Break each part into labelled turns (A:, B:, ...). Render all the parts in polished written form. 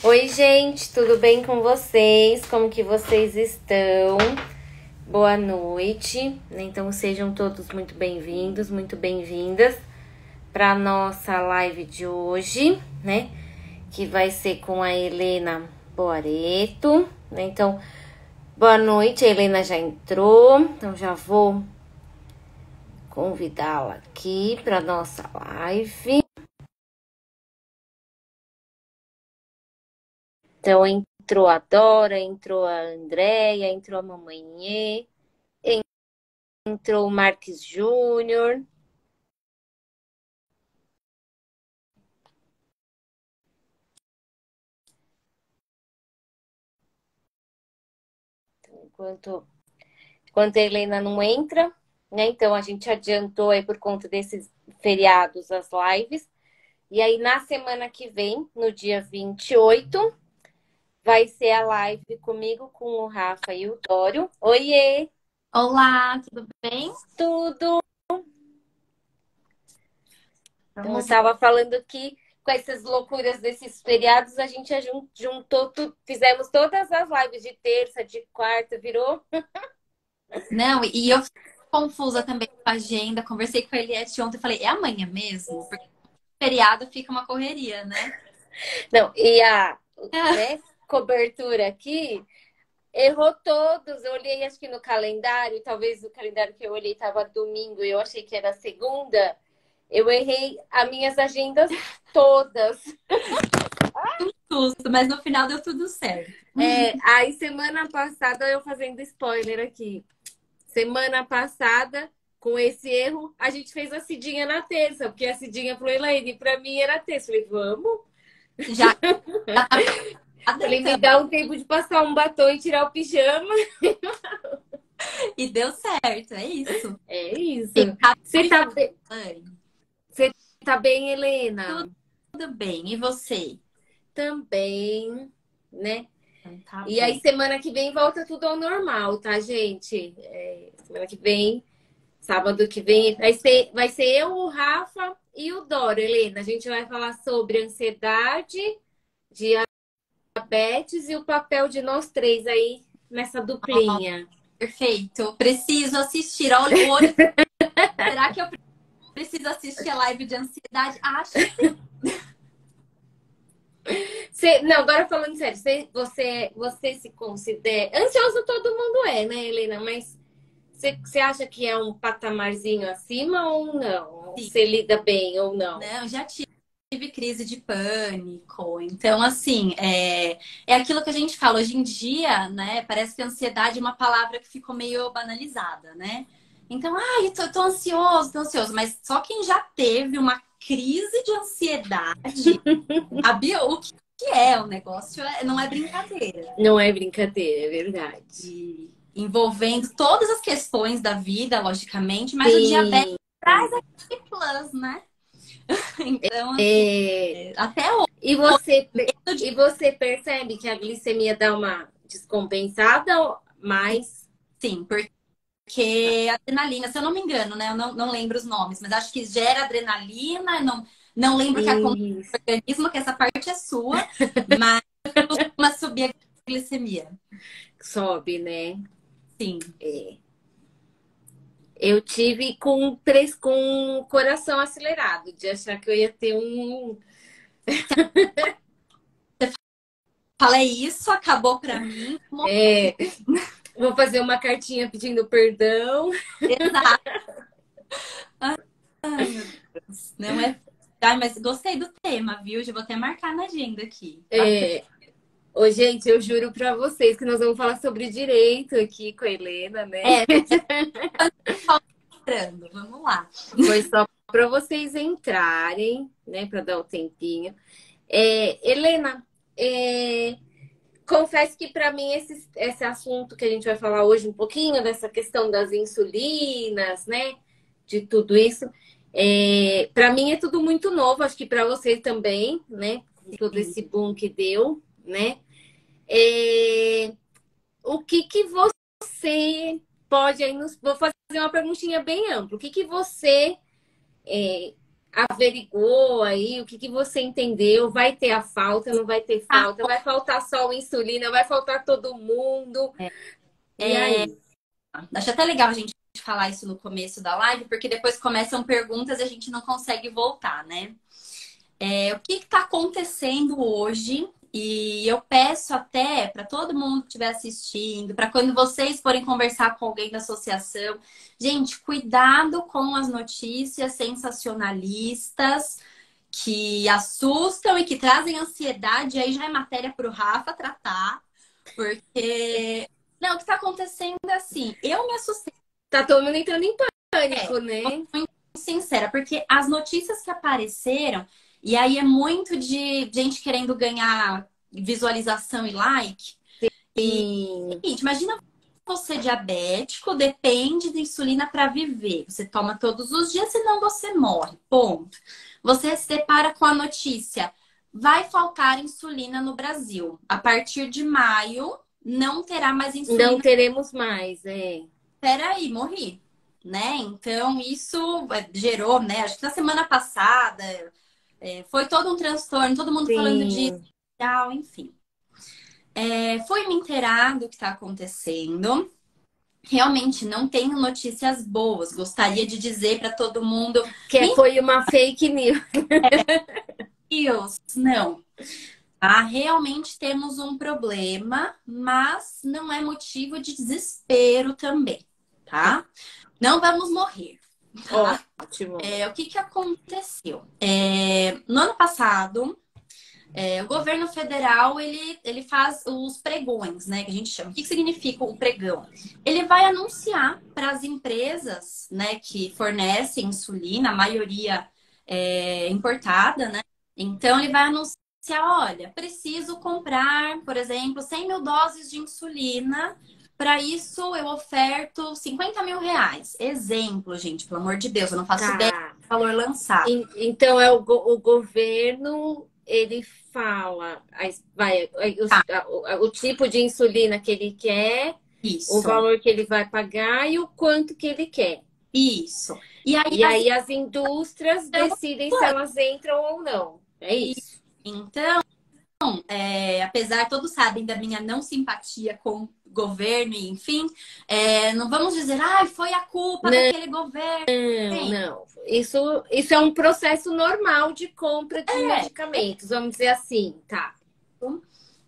A: Oi, gente, tudo bem com vocês? Como que vocês estão? Boa noite. Então sejam todos muito bem-vindos, muito bem-vindas para nossa live de hoje, né? Que vai ser com a Helena Boareto, né? Então, boa noite, a Helena já entrou, então já vou convidá-la aqui para nossa live. Então, entrou a Dora, entrou a Andréia, entrou a Mamãe, entrou o Marques Júnior. Enquanto a Helena não entra, né? Então, a gente adiantou aí por conta desses feriados as lives. E aí, na semana que vem, no dia 28, vai ser a live comigo, com o Rafa e o Dório. Oiê!
B: Olá, tudo bem?
A: Tudo! Então, eu
B: Vamos lá.
A: estava falando que com essas loucuras desses feriados, a gente juntou tudo, fizemos todas as lives de terça, de quarta, virou.
B: Não, e eu fiquei confusa também com a agenda. Conversei com a Eliette ontem e falei, é amanhã mesmo? Porque feriado fica uma correria, né?
A: Não, e a, né, cobertura aqui errou todos. Eu olhei, acho que no calendário, talvez o calendário que eu olhei estava domingo e eu achei que era segunda. Eu errei as minhas agendas todas.
B: Susto, mas no final deu tudo certo.
A: Aí semana passada, eu fazendo spoiler aqui. Semana passada, com esse erro, a gente fez a Cidinha na terça, porque a Cidinha falou, Elaine, pra mim era terça. Falei, vamos.
B: Já, já tá preparada,
A: Falei, me
B: então.
A: dá um tempo de passar um batom e tirar o pijama.
B: E deu certo, é isso.
A: É isso.
B: Sim,
A: Você tá bem,
B: Elaine,
A: você tá bem, Helena?
B: tudo bem. E você?
A: Também, né?
B: Então, tá
A: E aí,
B: bom.
A: semana que vem, volta tudo ao normal, tá, gente? Semana que vem, sábado que vem, vai ser eu, o Rafa e o Doro, Helena. A gente vai falar sobre ansiedade, diabetes e o papel de nós três aí nessa duplinha.
B: Perfeito. Preciso assistir. Olha, o olho. Será que eu preciso assistir a live de ansiedade? Acho que sim.
A: Não, agora falando sério, você se considera. Ansioso todo mundo é, né, Helena? Mas você acha que é um patamarzinho acima ou não? Você lida bem ou não?
B: Não, já tive crise de pânico. Então, assim, é aquilo que a gente fala hoje em dia, né? Parece que ansiedade é uma palavra que ficou meio banalizada, né? Então, eu tô ansioso, tô ansioso. Mas só quem já teve uma crise de ansiedade sabe o que é o negócio, não é brincadeira.
A: Não é brincadeira, é verdade.
B: E envolvendo todas as questões da vida, logicamente, mas o diabetes
A: Sim.
B: traz aquele plus, né? Então, assim,
A: É,
B: até hoje,
A: E você,
B: medo de
A: e você percebe que a glicemia dá uma descompensada, mas
B: sim, porque adrenalina, se eu não me engano, né? Eu não lembro os nomes, mas acho que gera adrenalina, não lembro o que acontece
A: isso,
B: no organismo, que essa parte é sua, mas costuma subir a glicemia.
A: sobe, né?
B: Sim.
A: Eu tive com o coração acelerado, de achar que eu ia ter um.
B: Falei isso, acabou pra mim.
A: é, Vou fazer uma cartinha pedindo perdão.
B: Exato. Ai, meu Deus. Não é. Ai, mas gostei do tema, viu? Já vou até marcar na agenda aqui. Bacana.
A: Ô, gente, eu juro pra vocês que nós vamos falar sobre direito aqui com a Helena, né?
B: É, lembrando, vamos lá.
A: Foi só para vocês entrarem, né? Para dar o tempinho. Helena, confesso que para mim esse assunto que a gente vai falar hoje um pouquinho dessa questão das insulinas, né? De tudo isso, para mim é tudo muito novo. Acho que para você também, né? Com todo
B: Sim.
A: esse boom que deu, né? É, o que você pode aí nos... Vou fazer uma perguntinha bem ampla. O que você averigou aí? O que que você entendeu? Vai ter a falta, não vai ter falta? Vai faltar só o insulina? Vai faltar todo mundo? E aí?
B: Acho até legal a gente falar isso no começo da live, porque depois começam perguntas e a gente não consegue voltar, né? O que está acontecendo hoje? E eu peço até para todo mundo que estiver assistindo, para quando vocês forem conversar com alguém da associação, gente, cuidado com as notícias sensacionalistas que assustam e que trazem ansiedade. Aí já é matéria para o Rafa tratar, porque não, o que está acontecendo é assim, eu me assustei.
A: Tá todo mundo entrando em pânico, né?
B: Sincera, porque as notícias que apareceram, e aí é muito de gente querendo ganhar visualização e like. E,
A: E
B: seguinte, imagina você diabético, depende de insulina para viver. Você toma todos os dias, senão você morre. Ponto. Você se depara com a notícia: vai faltar insulina no Brasil. A partir de maio, não terá mais
A: não
B: insulina.
A: teremos mais, é.
B: Peraí, morri, né? Então, isso gerou, né? Acho que na semana passada foi todo um transtorno, todo mundo falando disso,
A: Sim.
B: tal, enfim. Fui me inteirar do que está acontecendo. Realmente não tenho notícias boas. Gostaria de dizer para todo mundo:
A: Foi uma fake news.
B: mentiras, não. Ah, realmente temos um problema, mas não é motivo de desespero também, tá? Não vamos morrer, tá?
A: Ótimo.
B: O que que aconteceu? No ano passado, o governo federal, ele faz os pregões, né? Que a gente chama. O que que significa o pregão? Ele vai anunciar para as empresas, né, que fornecem insulina, a maioria importada, né? Então, ele vai anunciar, olha, preciso comprar, por exemplo, 100 mil doses de insulina. Para isso, eu oferto 50 mil reais. Exemplo, gente, pelo amor de Deus, eu não faço ideia
A: Tá.
B: do valor lançado.
A: Então o governo, ele fala,
B: Tá,
A: o tipo de insulina que ele quer, o
B: isso,
A: valor que ele vai pagar e o quanto que ele quer.
B: isso. E aí,
A: E aí as indústrias
B: então,
A: decidem se elas entram ou não. É isso.
B: então, apesar todos sabem da minha não simpatia com o governo, e enfim, não vamos dizer, ai, foi a culpa daquele governo.
A: Não,
B: Gente,
A: não. Isso é um processo normal de compra de medicamentos, vamos dizer assim, tá?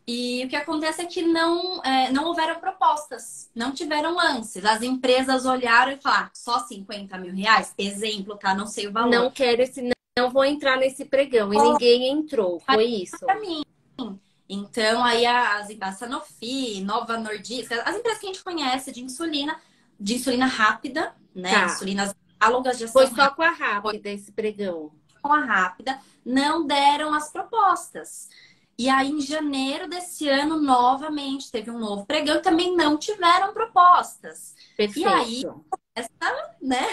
B: e o que acontece é que não houveram propostas, não tiveram lances. As empresas olharam e falaram, só 50 mil reais? Exemplo, tá? Não sei o valor.
A: Não quero esse, não vou entrar nesse pregão. E ninguém entrou, foi isso.
B: Para mim. Então, aí a Sanofi, Nova Nordisk, as empresas que a gente conhece de insulina rápida, né?
A: Tá.
B: Insulinas análogas de
A: Foi
B: ação
A: só com a rápida esse pregão.
B: com a rápida, não deram as propostas. E aí, em janeiro desse ano, novamente, teve um novo pregão e também não tiveram propostas.
A: Perfeito.
B: E aí, né,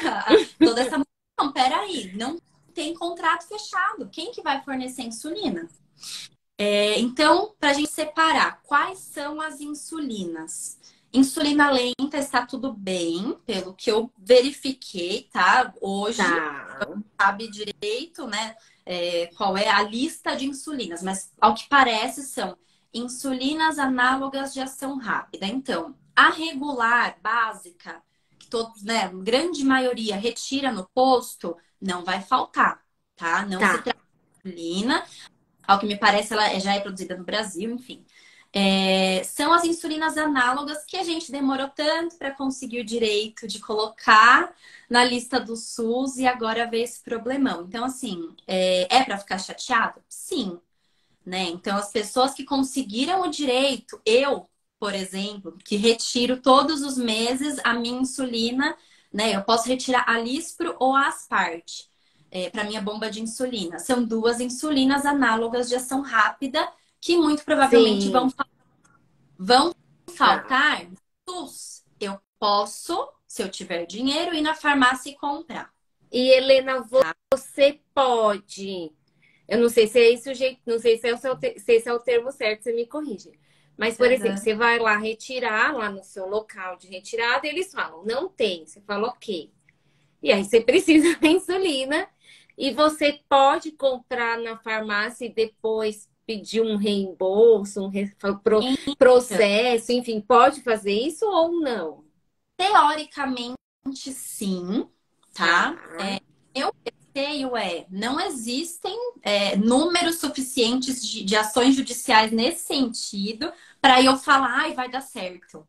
B: toda essa... Não, peraí, não tem contrato fechado. Quem que vai fornecer insulina? Então, para a gente separar, quais são as insulinas? Insulina lenta está tudo bem, pelo que eu verifiquei, tá? Hoje,
A: Tá.
B: não sabe direito, né? Qual é a lista de insulinas, mas ao que parece são insulinas análogas de ação rápida. Então, a regular, básica, que todos, né, grande maioria retira no posto, não vai faltar, tá? Não se trata de insulina. Ao que me parece, ela já é produzida no Brasil, enfim. São as insulinas análogas que a gente demorou tanto para conseguir o direito de colocar na lista do SUS e agora vê esse problemão. Então, assim, para ficar chateado? Sim, né? Então, as pessoas que conseguiram o direito, eu, por exemplo, que retiro todos os meses a minha insulina, né? Eu posso retirar a Lispro ou a Asparte. Para minha bomba de insulina. São duas insulinas análogas de ação rápida que muito provavelmente
A: Sim.
B: vão
A: Tá.
B: faltar no SUS. Eu posso, se eu tiver dinheiro, ir na farmácia e comprar.
A: E Helena, você pode. Eu não sei se é esse o jeito, não sei se esse é o termo certo, você me corrige. Mas, por exemplo, você vai lá retirar, lá no seu local de retirada, e eles falam, não tem. Você fala, ok. E aí você precisa da insulina. E você pode comprar na farmácia e depois pedir um reembolso,
B: Então,
A: processo, enfim, pode fazer isso ou não?
B: teoricamente, sim,
A: Tá.
B: tá? Eu receio não existem números suficientes de ações judiciais nesse sentido para eu falar, ai, vai dar certo.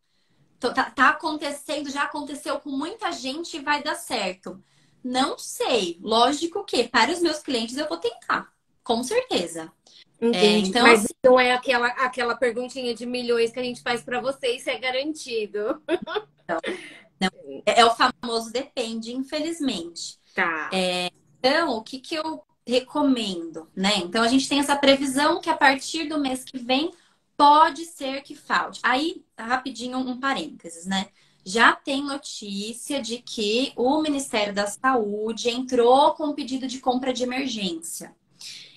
B: Tá acontecendo, já aconteceu com muita gente e vai dar certo. Não sei. Lógico que para os meus clientes eu vou tentar, com certeza.
A: Entendi.
B: Então,
A: Mas
B: assim,
A: não é aquela perguntinha de milhões que a gente faz para vocês, se é garantido.
B: é o famoso depende, infelizmente.
A: Tá.
B: Então, o que eu recomendo, né? Então, a gente tem essa previsão que a partir do mês que vem pode ser que falte. Aí, rapidinho, um parênteses, né? Já tem notícia de que o Ministério da Saúde entrou com um pedido de compra de emergência.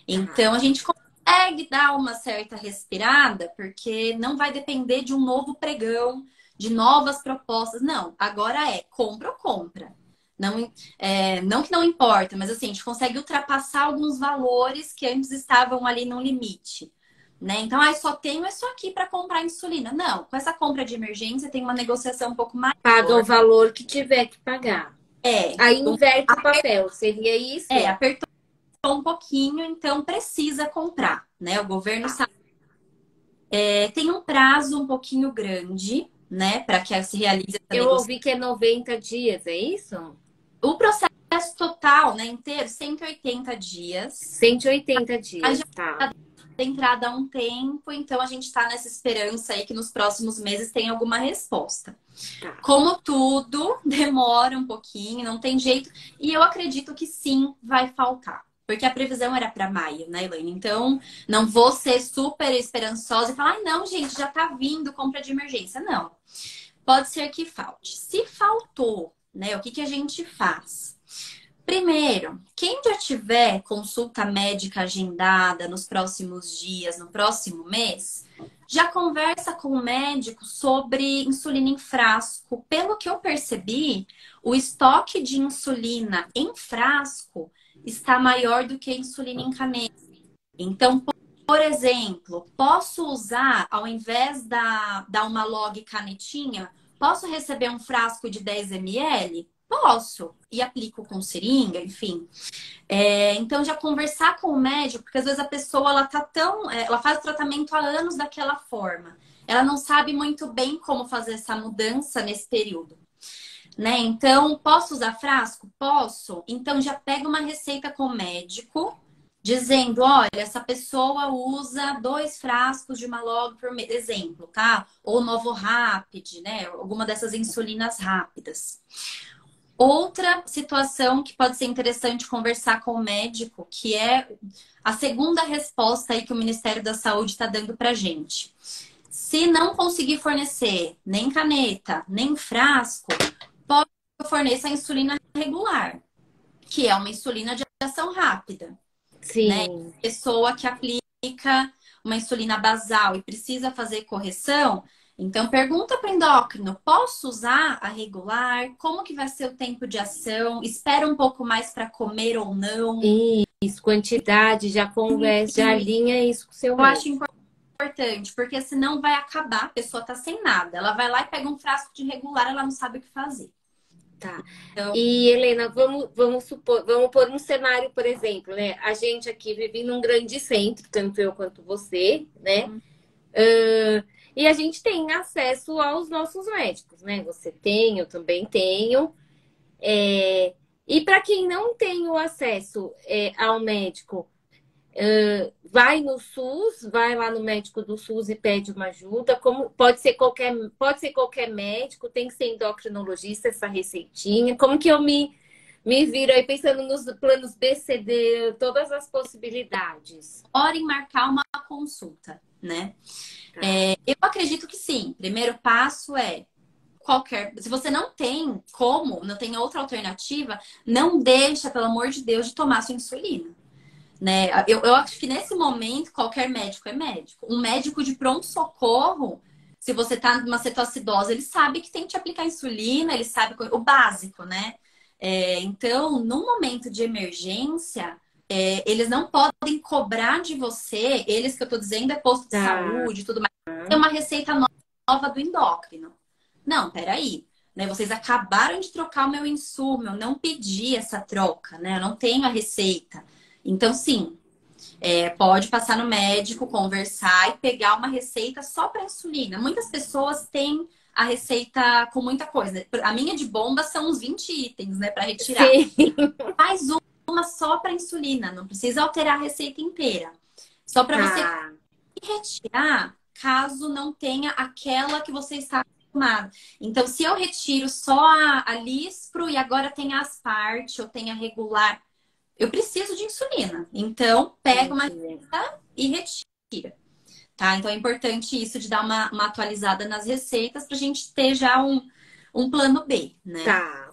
B: Então, a gente consegue dar uma certa respirada, porque não vai depender de um novo pregão, de novas propostas. Não, agora compra ou compra. Não, não que não importa, mas assim, a gente consegue ultrapassar alguns valores que antes estavam ali no limite. Né? Então, só tenho isso aqui para comprar insulina. Não, com essa compra de emergência tem uma negociação um pouco
A: Paga o
B: maior.
A: valor que tiver que pagar.
B: É,
A: Aí inverte o papel, seria isso?
B: apertou um pouquinho, então precisa comprar, né? O governo
A: Tá.
B: sabe. Tem um prazo um pouquinho grande, né, para que se realize essa
A: Eu
B: negociação.
A: ouvi que é 90 dias, é isso?
B: O processo total, né, inteiro, 180 dias.
A: 180
B: A já
A: dias, tá.
B: tem entrada há um tempo, então a gente está nessa esperança aí que nos próximos meses tenha alguma resposta.
A: Tá.
B: Como tudo, demora um pouquinho, não tem jeito. E eu acredito que sim, vai faltar. Porque a previsão era para maio, né, Elaine? Então, não vou ser super esperançosa e falar, ai, não, gente, já tá vindo compra de emergência. Não. Pode ser que falte. Se faltou, né, o que a gente faz? Primeiro, quem já tiver consulta médica agendada nos próximos dias, no próximo mês, já conversa com o médico sobre insulina em frasco. Pelo que eu percebi, o estoque de insulina em frasco está maior do que a insulina em caneta. Então, por exemplo, posso usar, ao invés da uma log canetinha, posso receber um frasco de 10 ml? Posso. E aplico com seringa, enfim. Então, já conversar com o médico, porque às vezes a pessoa ela tá ela faz o tratamento há anos daquela forma. Ela não sabe muito bem como fazer essa mudança nesse período. Né? Então, posso usar frasco? Posso. Então, já pega uma receita com o médico, dizendo: olha, essa pessoa usa 2 frascos de Malog por mês, exemplo, tá? Ou Novo Rapid, né? Alguma dessas insulinas rápidas. Outra situação que pode ser interessante conversar com o médico, que é a segunda resposta aí que o Ministério da Saúde está dando para gente. Se não conseguir fornecer nem caneta, nem frasco, pode fornecer a insulina regular, que é uma insulina de ação rápida, né?
A: Sim.
B: Pessoa que aplica uma insulina basal e precisa fazer correção, então pergunta para o endócrino, posso usar a regular? Como que vai ser o tempo de ação? Espera um pouco mais para comer ou não?
A: Isso, quantidade, já conversa, já
B: E
A: alinha isso com o seu
B: eu acho
A: médico.
B: importante, porque senão vai acabar, a pessoa tá sem nada. Ela vai lá e pega um frasco de regular, ela não sabe o que fazer.
A: Tá.
B: Então,
A: E, Helena, vamos supor, vamos pôr um cenário, por exemplo, né? A gente aqui vive num grande centro, tanto eu quanto você, né? E a gente tem acesso aos nossos médicos, né? Você tem, eu também tenho. E para quem não tem o acesso ao médico, vai no SUS, vai lá no médico do SUS e pede uma ajuda. Como pode ser qualquer médico, tem que ser endocrinologista essa receitinha. Como que eu me viro aí pensando nos planos B, C, D, todas as possibilidades?
B: hora em marcar uma consulta, né? Eu acredito que sim. Primeiro passo é qualquer. Se você não tem como, não tem outra alternativa, não deixa, pelo amor de Deus, de tomar sua insulina. Né? Eu acho que nesse momento qualquer médico é médico. Um médico de pronto-socorro, se você tá numa cetoacidose, ele sabe que tem que te aplicar insulina, ele sabe o básico, né? Então, no momento de emergência, eles não podem cobrar de você, eles que eu tô dizendo é posto de
A: Tá.
B: saúde e tudo mais, tem uma receita nova do endócrino. Não, peraí. Né? Vocês acabaram de trocar o meu insumo, eu não pedi essa troca, né? Eu não tenho a receita. Então, sim, pode passar no médico, conversar e pegar uma receita só para insulina. Muitas pessoas têm a receita com muita coisa. A minha de bomba são uns 20 itens, né, para retirar.
A: Sim.
B: Faz uma só para insulina, não precisa alterar a receita inteira. Só para você
A: Tá.
B: retirar, caso não tenha aquela que você está acostumado. Então, se eu retiro só a Lispro e agora tem a Asparte ou tem a regular, eu preciso de insulina. Então, pega uma
A: Entendi.
B: receita e retira. Tá? Então, é importante isso de dar uma atualizada nas receitas para a gente ter já um plano B, né?
A: Tá.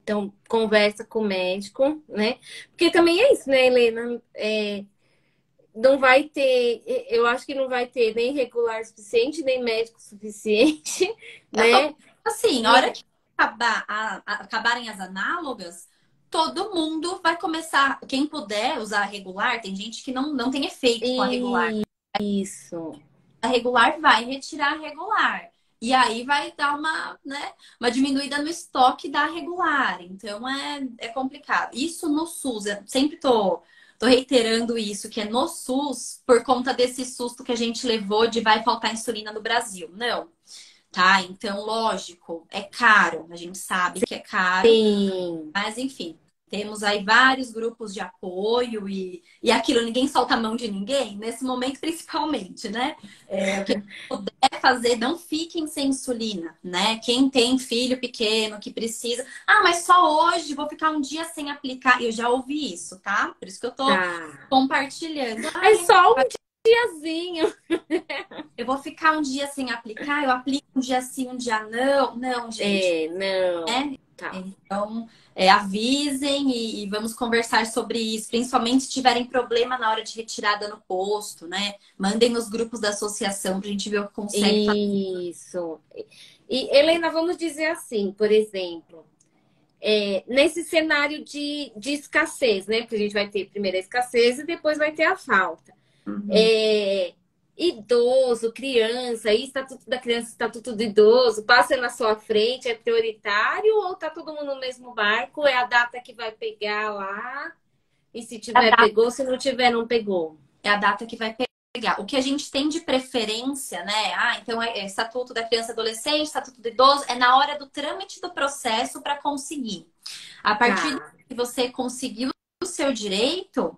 A: Então, conversa com o médico, né? Porque também é isso, né, Helena? Não vai ter, eu acho que não vai ter nem regular suficiente, nem médico suficiente, né?
B: Assim, a
A: E
B: hora que acabarem as análogas, todo mundo vai começar. Quem puder usar a regular, tem gente que não tem efeito com a regular.
A: isso.
B: A regular vai retirar a regular. E aí vai dar uma diminuída no estoque da regular. Então é complicado. Isso no SUS, eu sempre tô reiterando isso, que é no SUS, por conta desse susto que a gente levou de vai faltar insulina no Brasil. Não. Tá? Então, lógico, é caro, a gente sabe que é caro,
A: Sim.
B: mas enfim, temos aí vários grupos de apoio e aquilo, ninguém solta a mão de ninguém, nesse momento principalmente, né? O que puder fazer, não fiquem sem insulina, né? Quem tem filho pequeno que precisa, mas só hoje vou ficar um dia sem aplicar. Eu já ouvi isso, tá? Por isso que eu tô
A: Tá.
B: compartilhando.
A: É só um diazinho.
B: Eu vou ficar um dia sem aplicar, eu aplico um dia sim, um dia não. Não, gente.
A: Não.
B: Né?
A: Tá.
B: Então, avisem e vamos conversar sobre isso, principalmente se tiverem problema na hora de retirada no posto, né? Mandem nos grupos da associação para a gente ver o que consegue fazer.
A: Isso. E, Helena, vamos dizer assim, por exemplo, nesse cenário de escassez, né? Porque a gente vai ter primeiro a escassez e depois vai ter a falta.
B: Uhum.
A: É, idoso, criança, aí estatuto da criança, estatuto do idoso, passa na sua frente, é prioritário ou tá todo mundo no mesmo barco? É a data que vai pegar lá? E se
B: É a
A: tiver,
B: data,
A: pegou, se não tiver, não pegou.
B: é a data que vai pegar. O que a gente tem de preferência, né? Então é estatuto da criança e adolescente, estatuto do idoso, é na hora do trâmite do processo para conseguir. A partir
A: Tá,
B: que você conseguiu o seu direito,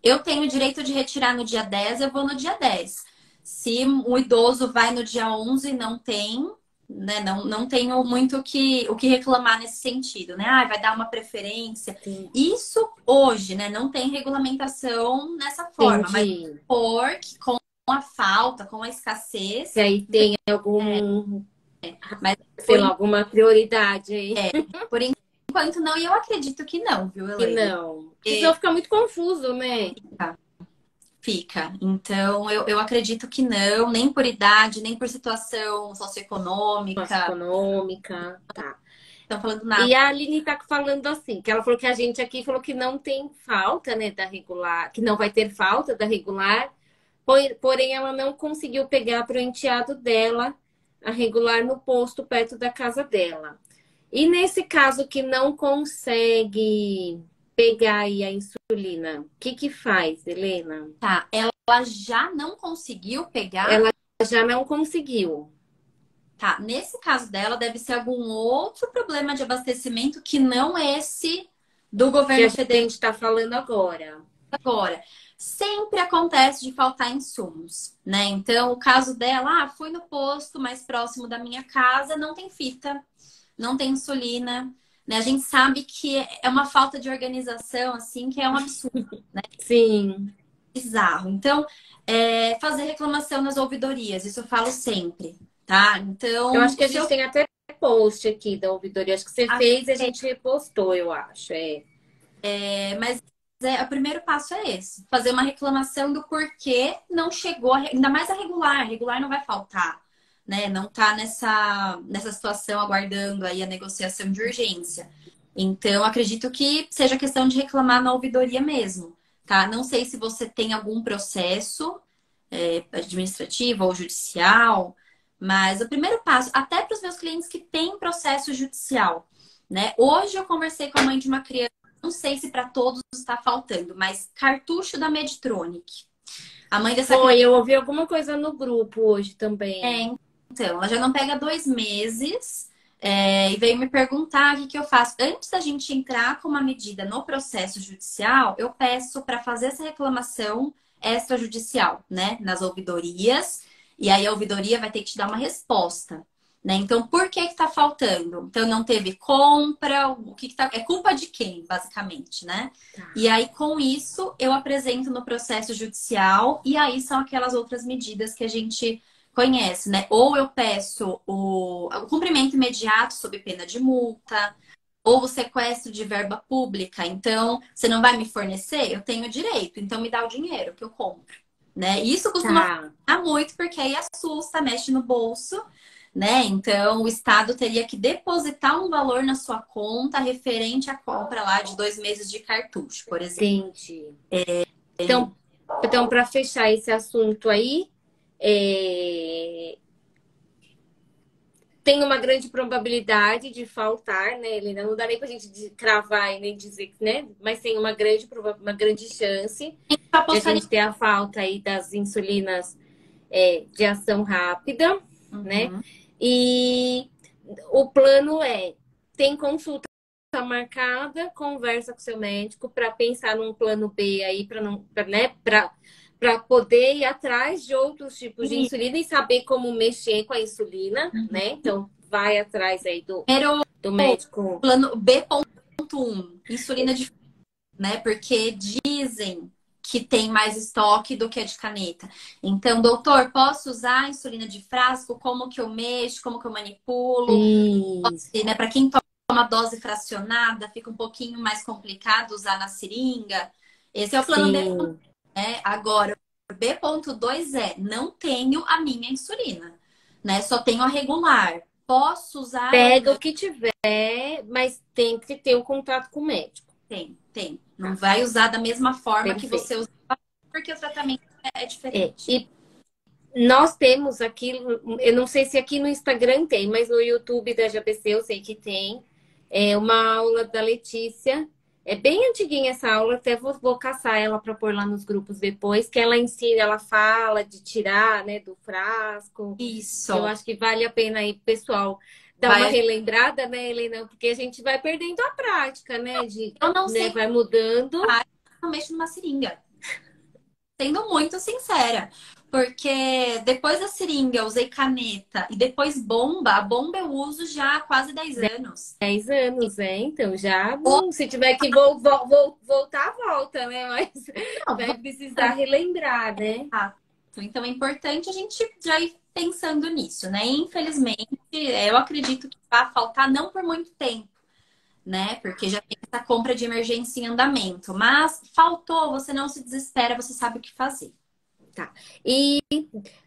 B: eu tenho o direito de retirar no dia 10, eu vou no dia 10. Se o idoso vai no dia 11 e não tem, né, não tenho muito o que reclamar nesse sentido, né? Vai dar uma preferência.
A: entendi.
B: Isso hoje, né, não tem regulamentação nessa forma, mas
A: Entendi.
B: porque com a falta, com a
A: Se
B: escassez,
A: aí tem algum,
B: mas
A: sei
B: por,
A: lá, alguma prioridade aí.
B: por enquanto não, e eu acredito que não, viu,
A: Que
B: Elaine?
A: não. Porque senão fica muito confuso, né?
B: Fica. Então, eu acredito que não, nem por idade, nem por situação socioeconômica.
A: Socioeconômica, tá.
B: Estão falando
A: E
B: nada.
A: a Aline tá falando assim, que ela falou que a gente aqui falou que não tem falta, né, da regular, que não vai ter falta da regular, porém ela não conseguiu pegar para o enteado dela a regular no posto perto da casa dela. E nesse caso que não consegue pegar aí a insulina, o que que faz, Helena?
B: Tá, ela já não conseguiu pegar.
A: Ela já não conseguiu.
B: Tá, nesse caso dela, deve ser algum outro problema de abastecimento que não esse do
A: Que a
B: governo federal
A: gente está falando agora.
B: agora. Sempre acontece de faltar insumos, né? Então, o caso dela, fui no posto mais próximo da minha casa, não tem fita, não tem insulina, né? A gente sabe que é uma falta de organização, assim, que é um absurdo,
A: Sim.
B: bizarro. Então, fazer reclamação nas ouvidorias, isso eu falo sempre, tá?
A: Eu
B: Então,
A: acho que a
B: se
A: gente
B: eu
A: tem até post aqui da ouvidoria. Acho que você fez e a gente repostou, eu acho.
B: mas o primeiro passo é esse, fazer uma reclamação do porquê não chegou, ainda mais a regular não vai faltar, né? Não tá nessa situação aguardando aí a negociação de urgência. Então, acredito que seja questão de reclamar na ouvidoria mesmo, tá? Não sei se você tem algum processo administrativo ou judicial, mas o primeiro passo, até para os meus clientes que têm processo judicial, né? Hoje eu conversei com a mãe de uma criança, não sei se para todos está faltando, mas cartucho da Medtronic. A mãe dessa
A: Foi,
B: criança
A: eu ouvi alguma coisa no grupo hoje também.
B: então, ela já não pega 2 meses, e veio me perguntar o que que eu faço. Antes da gente entrar com uma medida no processo judicial, eu peço para fazer essa reclamação extrajudicial, né? Nas ouvidorias. E aí a ouvidoria vai ter que te dar uma resposta. Né? Então, por que que tá faltando? Então, não teve compra, o que que tá... É culpa de quem, basicamente, né?
A: Tá.
B: E aí, com isso, eu apresento no processo judicial, e aí são aquelas outras medidas que a gente conhece, né? Ou eu peço o cumprimento imediato sob pena de multa, ou o sequestro de verba pública. Então, você não vai me fornecer? Eu tenho direito, então me dá o dinheiro que eu compro, né? E isso costuma
A: Tá.
B: funcionar muito porque aí assusta, mexe no bolso, né? Então, o Estado teria que depositar um valor na sua conta referente à compra lá de 2 meses de cartucho, por exemplo.
A: Entendi. Então, para fechar esse assunto aí, é, tem uma grande probabilidade de faltar, né, Helena? Não dá nem pra gente cravar e nem dizer, né? Mas tem uma grande chance
B: Eu
A: de a
B: apostaria.
A: gente ter a falta aí das insulinas de ação rápida, né?
B: Uhum.
A: E o plano tem consulta marcada, conversa com seu médico para pensar num plano B aí, para não, né, para poder ir atrás de outros tipos de insulina e saber como mexer com a insulina, né? Então, vai atrás aí
B: Primeiro,
A: do médico.
B: plano B.1, insulina de, né? Porque dizem que tem mais estoque do que a de caneta. Então, doutor, posso usar a insulina de frasco? Como que eu mexo? Como que eu manipulo?
A: Isso,
B: Né? Para quem toma dose fracionada, fica um pouquinho mais complicado usar na seringa. Esse é o plano B,
A: sim.
B: né? Agora, o B.2 não tenho a minha insulina, né? Só tenho a regular. Posso usar,
A: Pega
B: Helena?
A: o que tiver, mas tem que ter o contato com o médico.
B: Tem. Não
A: Tá,
B: vai usar da mesma forma que você
A: perfeito.
B: usa, porque o tratamento é
A: É,
B: diferente.
A: e nós temos aqui, eu não sei se aqui no Instagram tem, mas no YouTube da JBC eu sei que tem, uma aula da Letícia. É bem antiguinha essa aula, até vou caçar ela para pôr lá nos grupos depois, que ela ensina, ela fala de tirar, né, do frasco. Eu
B: Isso.
A: acho que vale a pena aí, pessoal, dar uma
B: Vai.
A: relembrada, né, Helena? Porque a gente vai perdendo a prática, né,
B: Eu não
A: né,
B: sei,
A: vai mudando.
B: eu mexo numa seringa. Sendo muito sincera. Porque depois da seringa eu usei caneta e depois bomba. A bomba eu uso já há quase 10 anos.
A: 10 anos, então já,
B: Ou
A: se tiver que voltar, volta, né? Mas
B: não,
A: vai precisar relembrar, né?
B: voltar. Então é importante a gente já ir pensando nisso, né? Infelizmente, eu acredito que vai faltar não por muito tempo, né? Porque já tem essa compra de emergência em andamento. Mas faltou, você não se desespera, você sabe o que fazer.
A: Tá. E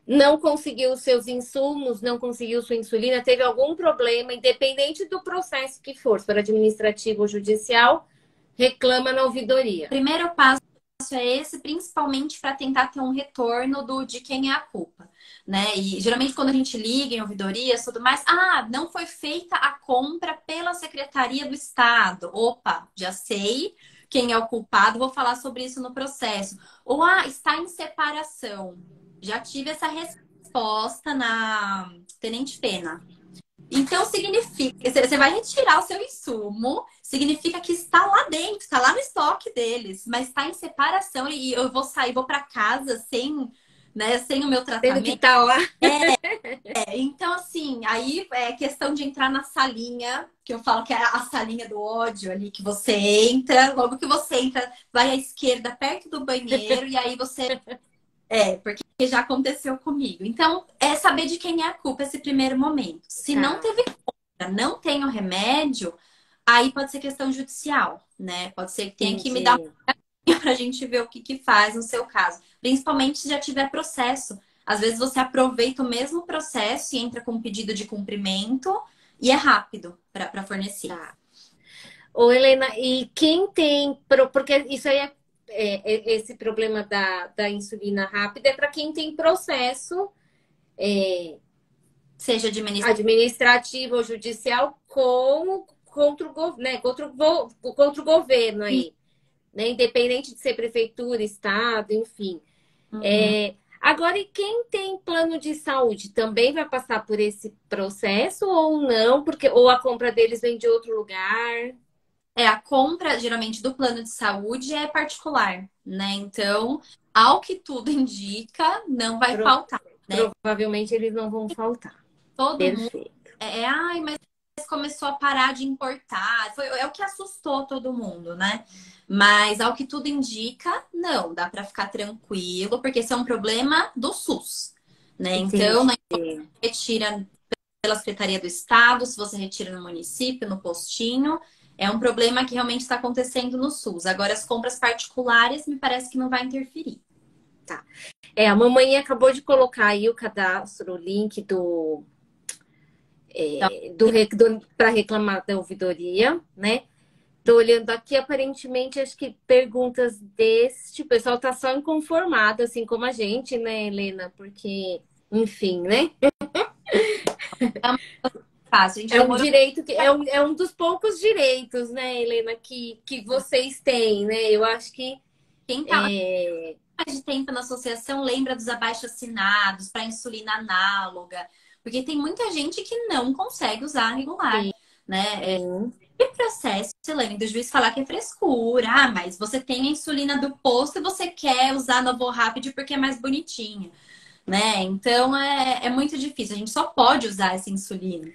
A: não conseguiu os seus insumos, não conseguiu sua insulina, teve algum problema, independente do processo que for, se for administrativo ou judicial, reclama na ouvidoria.
B: Primeiro passo é esse, principalmente para tentar ter um retorno de quem é a culpa, né? E geralmente quando a gente liga em ouvidorias, tudo mais, não foi feita a compra pela Secretaria do Estado. Opa, já sei quem é o culpado, vou falar sobre isso no processo. Ou está em separação. Já tive essa resposta na Tenente Pena. Então significa, você vai retirar o seu insumo, significa que está lá dentro, está lá no estoque deles, mas está em separação e eu vou sair, vou para casa sem, né, sem o meu
A: Tendo que
B: tratamento.
A: estar lá.
B: Então, assim, aí é questão de entrar na salinha, que eu falo que é a salinha do ódio ali, que você entra, logo que você entra, vai à esquerda, perto do banheiro, e aí você porque já aconteceu comigo. Então, é saber de quem é a culpa esse primeiro momento. Se não
A: Tá,
B: teve cura, não tem o remédio, aí pode ser questão judicial, né? Pode ser que tenha que me dar
A: entendi.
B: para a gente ver o que que faz no seu caso. Principalmente se já tiver processo. Às vezes você aproveita o mesmo processo e entra com um pedido de cumprimento e é rápido para fornecer.
A: Tá. Ô, Helena, e quem tem. Porque isso aí esse problema da insulina rápida é para quem tem processo
B: Seja administrativo.
A: administrativo ou judicial contra né, contra o governo aí, né? Independente de ser prefeitura, estado, enfim.
B: Uhum.
A: Agora, e quem tem plano de saúde também vai passar por esse processo ou não? Porque ou a compra deles vem de outro lugar?
B: A compra, geralmente, do plano de saúde é particular, né? Então, ao que tudo indica, não vai
A: Pro-
B: faltar, né?
A: Provavelmente eles não vão faltar.
B: Todo mundo
A: Perfeito.
B: ai, mas começou a parar de importar. É o que assustou todo mundo, né? Mas ao que tudo indica, não, dá para ficar tranquilo, porque esse é um problema do SUS, né? Então,
A: Entendi.
B: não retira pela Secretaria do Estado, se você retira no município, no postinho, é um problema que realmente está acontecendo no SUS. Agora, as compras particulares, me parece que não vai interferir.
A: Tá. A mamãe acabou de colocar aí o cadastro, o link
B: Então,
A: para reclamar da ouvidoria, né? Tô olhando aqui, aparentemente, acho que perguntas desse tipo, o pessoal tá só inconformado, assim como a gente, né, Helena? Porque, enfim, né?
B: é uma fácil. A gente
A: É um
B: demorou
A: direito que é um dos poucos direitos, né, Helena, que vocês têm, né? Eu acho que
B: quem está
A: é,
B: mais de tempo na associação lembra dos abaixo-assinados para insulina análoga, porque tem muita gente que não consegue usar regular, né?
A: sim,
B: E processo, Elaine, do juiz falar que é frescura. Ah, mas você tem a insulina do posto e você quer usar a Novorapid porque é mais bonitinha, né? Então é muito difícil. A gente só pode usar essa insulina,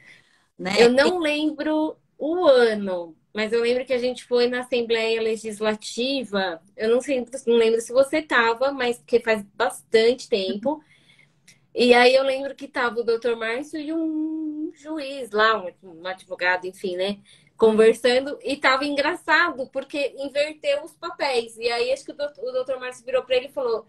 B: né?
A: eu não lembro o ano, mas eu lembro que a gente foi na Assembleia Legislativa. Eu não sei, não lembro se você estava, mas porque faz bastante tempo. E aí eu lembro que tava o doutor Márcio e um juiz lá, um advogado, enfim, né? Conversando, e tava engraçado, porque inverteu os papéis. E aí acho que o doutor Márcio virou para ele e falou: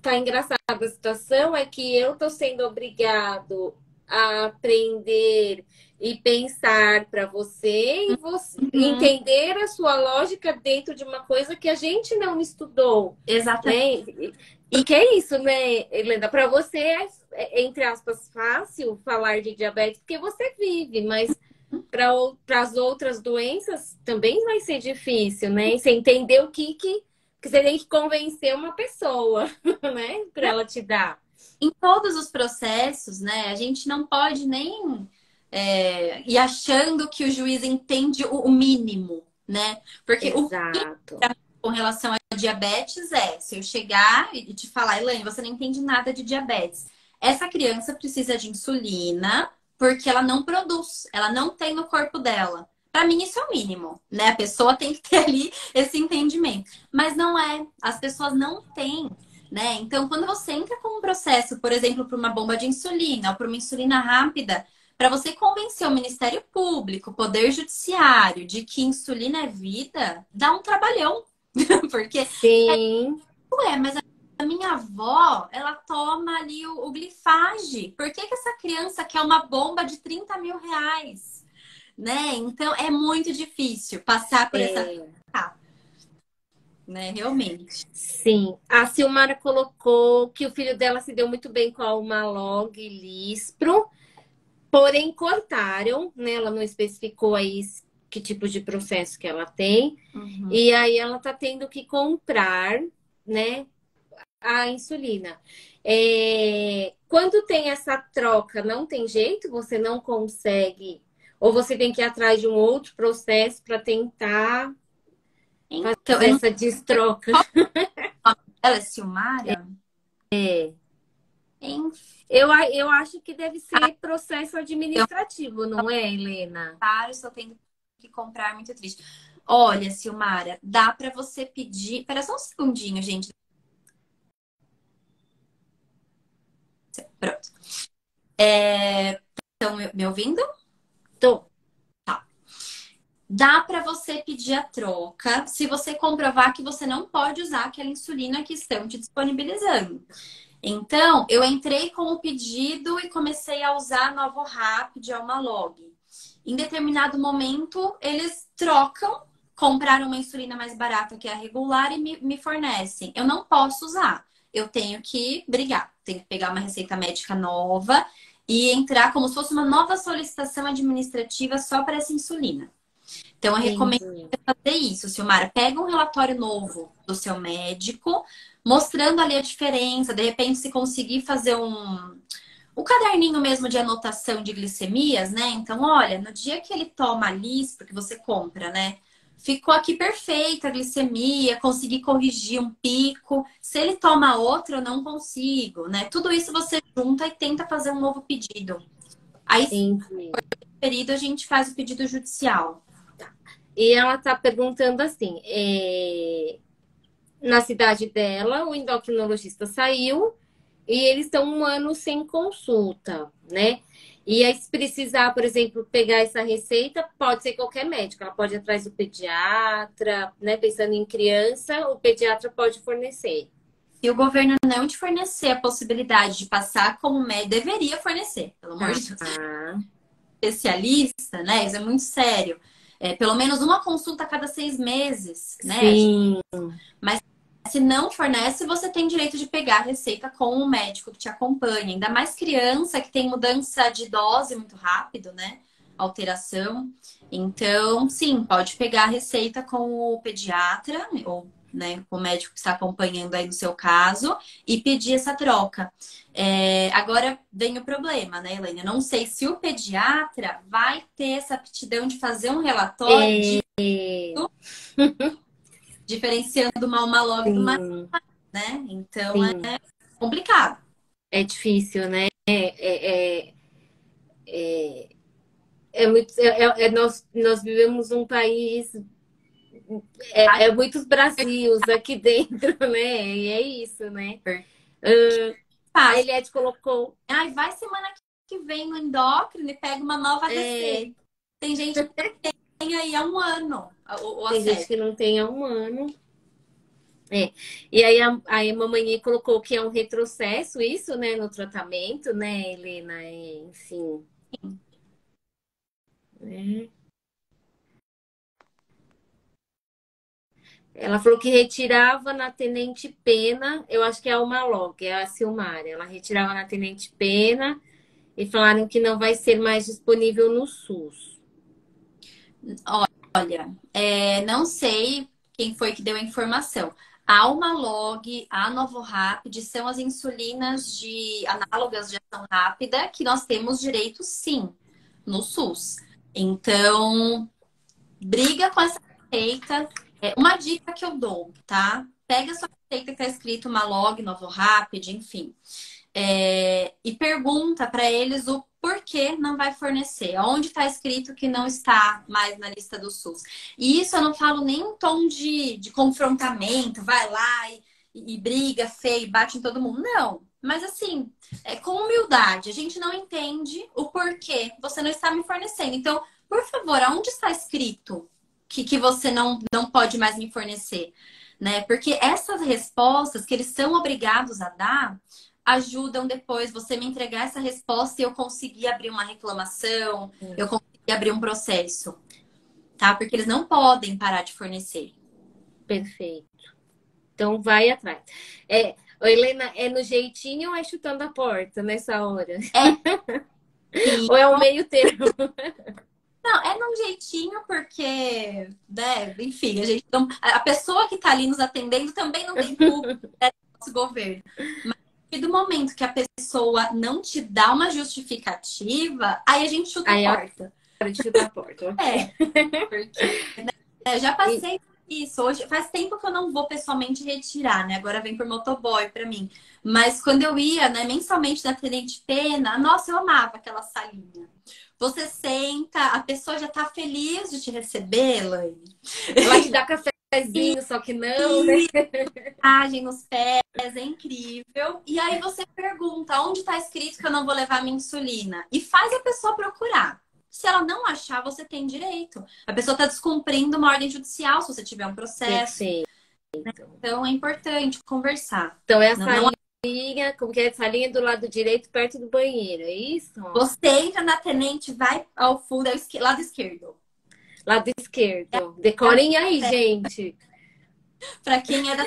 A: tá engraçada a situação, é que eu tô sendo obrigado a aprender e pensar para você e você
B: Uhum,
A: entender a sua lógica dentro de uma coisa que a gente não estudou,
B: exatamente.
A: né?
B: E
A: Porque é isso, né, Helena? Para você entre aspas, fácil falar de diabetes porque você vive, mas para as outras doenças também vai ser difícil, né? E você entender que você tem que convencer uma pessoa, né, para ela te dar.
B: em todos os processos, né, a gente não pode nem ir achando que o juiz entende o mínimo, né? Porque o
A: Exato.
B: com relação a diabetes se eu chegar e te falar, Elaine, você não entende nada de diabetes. Essa criança precisa de insulina porque ela não produz, ela não tem no corpo dela. Para mim, isso é o mínimo, né? A pessoa tem que ter ali esse entendimento. Mas não é, as pessoas não têm, né? Então, quando você entra com um processo, por exemplo, para uma bomba de insulina ou para uma insulina rápida, para você convencer o Ministério Público, o Poder Judiciário, de que insulina é vida, dá um trabalhão. Porque,
A: Sim,
B: mas a minha avó, ela toma ali o glifage. Por que essa criança quer uma bomba de 30 mil reais? Né? Então, é muito difícil passar por essa etapa, né? Realmente.
A: sim. A Silmara colocou que o filho dela se deu muito bem com a Humalog Lispro, porém cortaram, né? Ela não especificou aí que tipo de processo que ela tem.
B: Uhum.
A: E aí ela tá tendo que comprar, né, a insulina. Quando tem essa troca, não tem jeito, você não consegue, ou você tem que ir atrás de um outro processo para tentar
B: Então,
A: fazer
B: eu não
A: essa destroca.
B: qual o nome dela é Silmara? Enfim,
A: Eu acho que deve ser processo administrativo, não é, Helena?
B: estou tendo que comprar, muito triste. Olha, Silmara, dá para você pedir. Espera só um segundinho, gente. Pronto. Estão me ouvindo?
A: Tô.
B: Dá para você pedir a troca se você comprovar que você não pode usar aquela insulina que estão te disponibilizando. Então, eu entrei com o pedido e comecei a usar a Novorapid, a Humalog. Em determinado momento, eles trocam, compraram uma insulina mais barata que é a regular e me fornecem. Eu não posso usar. Eu tenho que brigar, tenho que pegar uma receita médica nova e entrar como se fosse uma nova solicitação administrativa só para essa insulina. Então, eu recomendo
A: Entendi.
B: você fazer isso, Silmara. Pega um relatório novo do seu médico, mostrando ali a diferença. De repente, se conseguir fazer um caderninho mesmo de anotação de glicemias, né? Então, olha, no dia que ele toma a Lispro, que você compra, né? Ficou aqui perfeita a glicemia, consegui corrigir um pico. Se ele toma outro, eu não consigo, né? Tudo isso você junta e tenta fazer um novo pedido. Aí, se
A: Entendi.
B: referido, a gente faz o pedido judicial.
A: E ela tá perguntando assim, na cidade dela, o endocrinologista saiu e eles estão um ano sem consulta, né? E aí, se precisar, por exemplo, pegar essa receita, pode ser qualquer médico. Ela pode ir atrás do pediatra, né? Pensando em criança, o pediatra pode fornecer.
B: Se o governo não te fornecer a possibilidade de passar como médico, deveria fornecer, pelo amor
A: Tá.
B: de Deus. Especialista, né? Isso é muito sério. Pelo menos uma consulta a cada 6 meses, né?
A: Sim,
B: Mas se não fornece, você tem direito de pegar a receita com o médico que te acompanha. Ainda mais criança que tem mudança de dose muito rápido, né? Alteração. Então, sim, pode pegar a receita com o pediatra ou, né, com o médico que está acompanhando aí no seu caso e pedir essa troca. Agora vem o problema, né, Elaine? Eu não sei se o pediatra vai ter essa aptidão de fazer um relatório diferenciando uma log do uma,
A: sim,
B: né? Então é
A: sim.
B: complicado.
A: É difícil, né? É muito. Nós vivemos um país. É muitos Brasils aqui dentro, né? E é isso, né? A
B: Fácil.
A: Eliette colocou.
B: Ai, vai semana que vem no endócrino e pega uma nova
A: É,
B: receita. Tem gente que tem aí há um ano o
A: tem gente
B: acesso.
A: que não tem há um ano. É. E aí a mamãe colocou que é um retrocesso, isso, né, no tratamento, né, Helena? Enfim. Né? Ela falou que retirava na Tenente Pena, eu acho que é uma log, é a Silmara. Ela retirava na Tenente Pena e falaram que não vai ser mais disponível no SUS.
B: Olha, não sei quem foi que deu a informação. A Almalog, a Novorapid são as insulinas de análogas de ação rápida que nós temos direito sim no SUS. Então, briga com essa receita. Uma dica que eu dou, tá? Pega a sua receita que tá escrito Malog, Novorapid, enfim. E pergunta para eles o porquê não vai fornecer. Onde está escrito que não está mais na lista do SUS. E isso eu não falo nem em tom de confrontamento, vai lá e briga feio, bate em todo mundo. Não. Mas assim, com humildade, a gente não entende o porquê você não está me fornecendo. Então, por favor, aonde está escrito que você não pode mais me fornecer? Né? Porque essas respostas que eles são obrigados a dar ajudam depois você me entregar essa resposta e eu conseguir abrir uma reclamação, eu conseguir abrir um processo, tá? Porque eles não podem parar de fornecer.
A: Perfeito. Então vai atrás. Ô, Helena, é no jeitinho ou é chutando a porta nessa hora?
B: Sim.
A: Ou é o meio termo?
B: Não, é num jeitinho porque, né, enfim, a gente não, a pessoa que está ali nos atendendo também não tem culpa, né, do nosso governo. Mas a partir do momento que a pessoa não te dá uma justificativa, aí a gente chuta a
A: Aí é
B: porta.
A: hora de chutar a porta. Ok.
B: Porque eu já
A: E,
B: passei isso. Hoje faz tempo que eu não vou pessoalmente retirar, né? Agora vem por motoboy para mim. Mas quando eu ia, né, mensalmente na Tenente Pena, nossa, eu amava aquela salinha. Você senta, a pessoa já tá feliz de te receber, Elaine.
A: ela te dá cafezinho, só que não, né?
B: E massagem nos pés, é incrível. E aí você pergunta, onde tá escrito que eu não vou levar minha insulina? E faz a pessoa procurar. Se ela não achar, você tem direito. A pessoa está descumprindo uma ordem judicial se você tiver um processo.
A: Perfeito.
B: Então é importante conversar.
A: Então, essa
B: Não
A: linha, como que é essa linha do lado direito, perto do banheiro, é isso?
B: Você entra na Tenente, vai ao fundo, é o lado esquerdo.
A: Lado esquerdo. Decorem aí, gente.
B: Para quem é da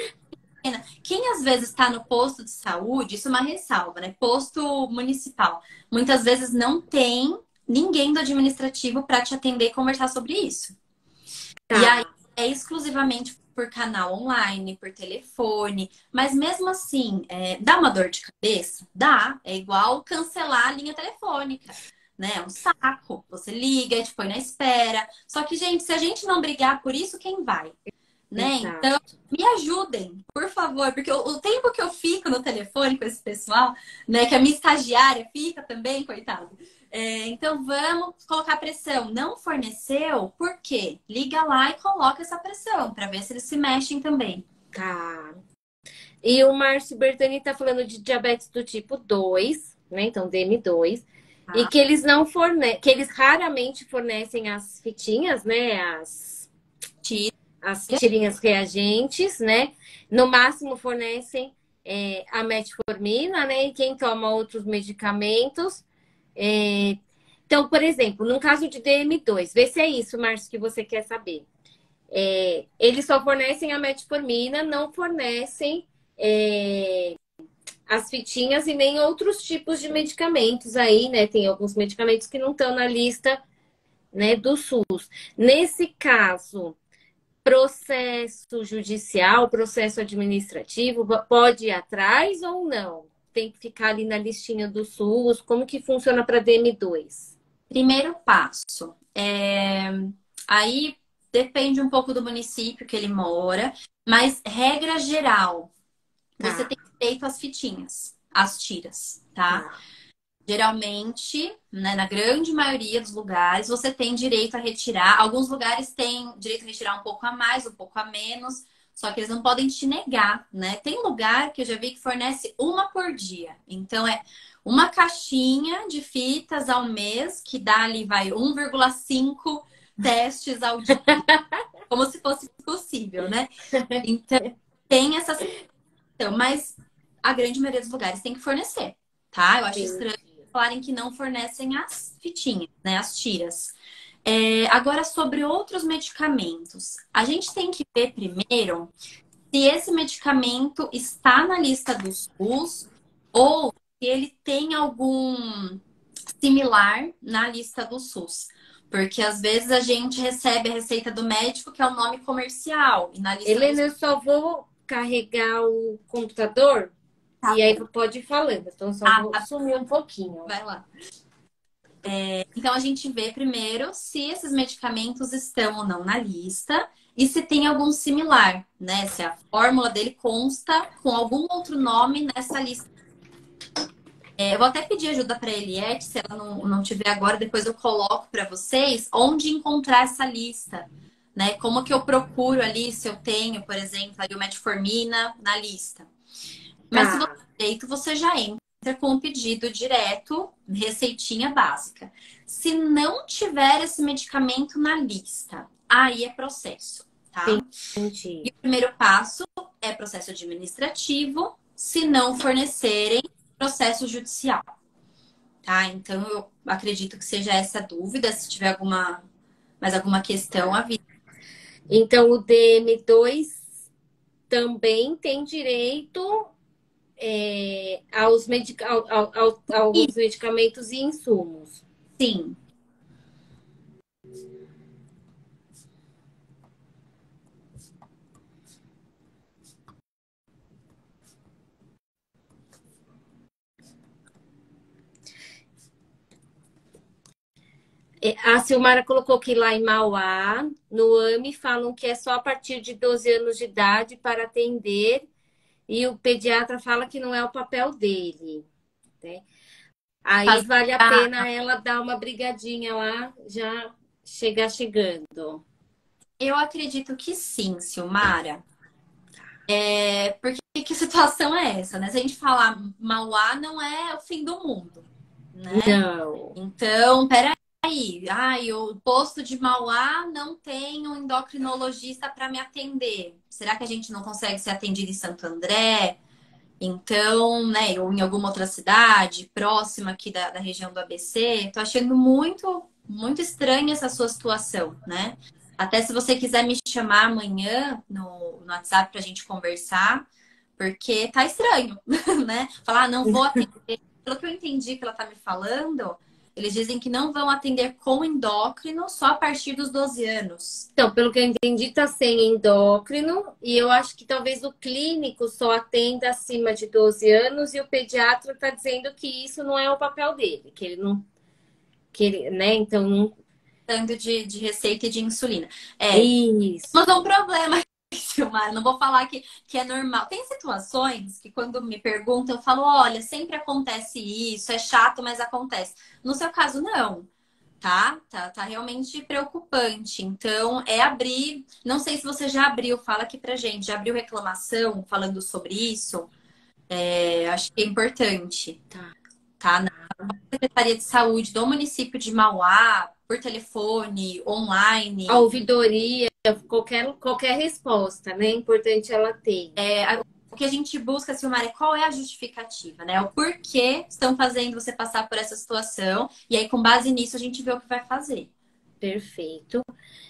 B: pena. Quem às vezes está no posto de saúde, isso é uma ressalva, né? Posto municipal. Muitas vezes não tem ninguém do administrativo para te atender e conversar sobre isso. E aí
A: Tá.
B: é exclusivamente por canal online, por telefone. Mas mesmo assim, dá uma dor de cabeça? Dá. É igual cancelar a linha telefônica. Né? É um saco. Você liga, te põe na espera. Só que, gente, se a gente não brigar por isso, quem vai? Né? Então,
A: Exato.
B: me ajudem, por favor, porque o tempo que eu fico no telefone com esse pessoal, né, que a minha estagiária fica também, coitado. Então, vamos colocar pressão. Não forneceu? Por quê? Liga lá e coloca essa pressão para ver se eles se mexem também.
A: Tá. E o Márcio Bertani tá falando de diabetes do tipo 2, né? Então, DM2. E
B: Tá?
A: que eles não fornecem, que eles raramente fornecem as fitinhas, né?
B: Tira.
A: As tirinhas reagentes, né? No máximo fornecem a metformina, né? E quem toma outros medicamentos. Então, por exemplo, no caso de DM2, vê se é isso, Márcio, que você quer saber. Eles só fornecem a metformina, não fornecem as fitinhas e nem outros tipos de medicamentos aí, né? Tem alguns medicamentos que não estão na lista, né, do SUS. Nesse caso, processo judicial, processo administrativo, pode ir atrás ou não? Tem que ficar ali na listinha do SUS? Como que funciona para DM2?
B: Primeiro passo. Aí depende um pouco do município que ele mora, mas regra geral, você
A: Tá,
B: tem direito às fitinhas, às tiras, tá?
A: tá.
B: Geralmente, né, na grande maioria dos lugares, você tem direito a retirar. Alguns lugares têm direito a retirar um pouco a mais, um pouco a menos, só que eles não podem te negar, né? Tem lugar que eu já vi que fornece uma por dia. Então, é uma caixinha de fitas ao mês, que dá ali, vai, 1,5 testes ao dia, como se fosse possível, né? Então, tem essa situação, mas a grande maioria dos lugares tem que fornecer, tá? Eu acho estranho
A: Entendi.
B: falarem que não fornecem as fitinhas, né? As tiras. Agora, sobre outros medicamentos, a gente tem que ver primeiro se esse medicamento está na lista do SUS ou se ele tem algum similar na lista do SUS. Porque às vezes a gente recebe a receita do médico, que é o nome comercial, e na lista do
A: Helena, eu só vou carregar o computador
B: tá
A: e aí
B: bom.
A: pode ir falando. Então, eu só
B: Ah,
A: vou
B: tá,
A: sumir um pouquinho.
B: vai lá. Então a gente vê primeiro se esses medicamentos estão ou não na lista e se tem algum similar, né? Se a fórmula dele consta com algum outro nome nessa lista. Eu vou até pedir ajuda para a Eliette, se ela não tiver agora, depois eu coloco para vocês onde encontrar essa lista, né? Como que eu procuro ali se eu tenho, por exemplo, ali o metformina na lista. Mas se você
A: Tá.
B: tem feito, você já entra com um pedido direto, receitinha básica. Se não tiver esse medicamento na lista, aí é processo, tá? E
A: Entendi.
B: o primeiro passo é processo administrativo, se não fornecerem, processo judicial, tá? Então eu acredito que seja essa a dúvida. Se tiver mais alguma questão, avisa.
A: Então, o DM2 também tem direito aos
B: E
A: medicamentos e insumos.
B: sim,
A: A Silmara colocou que lá em Mauá, no AME, falam que é só a partir de 12 anos de idade para atender, e o pediatra fala que não é o papel dele, né? Aí
B: fazer
A: vale a
B: a-
A: pena ela dar uma brigadinha lá, já chegar chegando.
B: eu acredito que sim, Silmara. Porque que situação é essa, né? Se a gente falar Mauá, não é o fim do mundo, né?
A: Não.
B: Então, peraí. Ai, o posto de Mauá não tem um endocrinologista para me atender. Será que a gente não consegue ser atendido em Santo André? Então, né, ou em alguma outra cidade próxima aqui da região do ABC, tô achando muito estranha essa sua situação, né? Até se você quiser me chamar amanhã no WhatsApp pra gente conversar, porque tá estranho, né? Falar, ah, não vou atender. Pelo que eu entendi que ela tá me falando, eles dizem que não vão atender com endócrino só a partir dos 12 anos.
A: Então, pelo que eu entendi, tá sem endócrino, e eu acho que talvez o clínico só atenda acima de 12 anos, e o pediatra tá dizendo que isso não é o papel dele, que ele não, que ele, né? Então, não...
B: Tanto de receita e de insulina. É,
A: Isso,
B: mas é um problema, Silmar. Não vou falar que é normal. Tem situações que, quando me perguntam, eu falo: olha, sempre acontece isso, é chato, mas acontece. No seu caso, não. Tá realmente preocupante. Então, é abrir. Não sei se você já abriu, fala aqui pra gente. Já abriu reclamação falando sobre isso? É, acho que é importante,
A: tá.
B: tá? Na Secretaria de Saúde do município de Mauá, por telefone,
A: A
B: online.
A: ouvidoria, qualquer resposta, né? É importante ela ter.
B: O que a gente busca, Silmar, é qual é a justificativa, né? O porquê estão fazendo você passar por essa situação. E aí, com base nisso, a gente vê o que vai fazer.
A: Perfeito.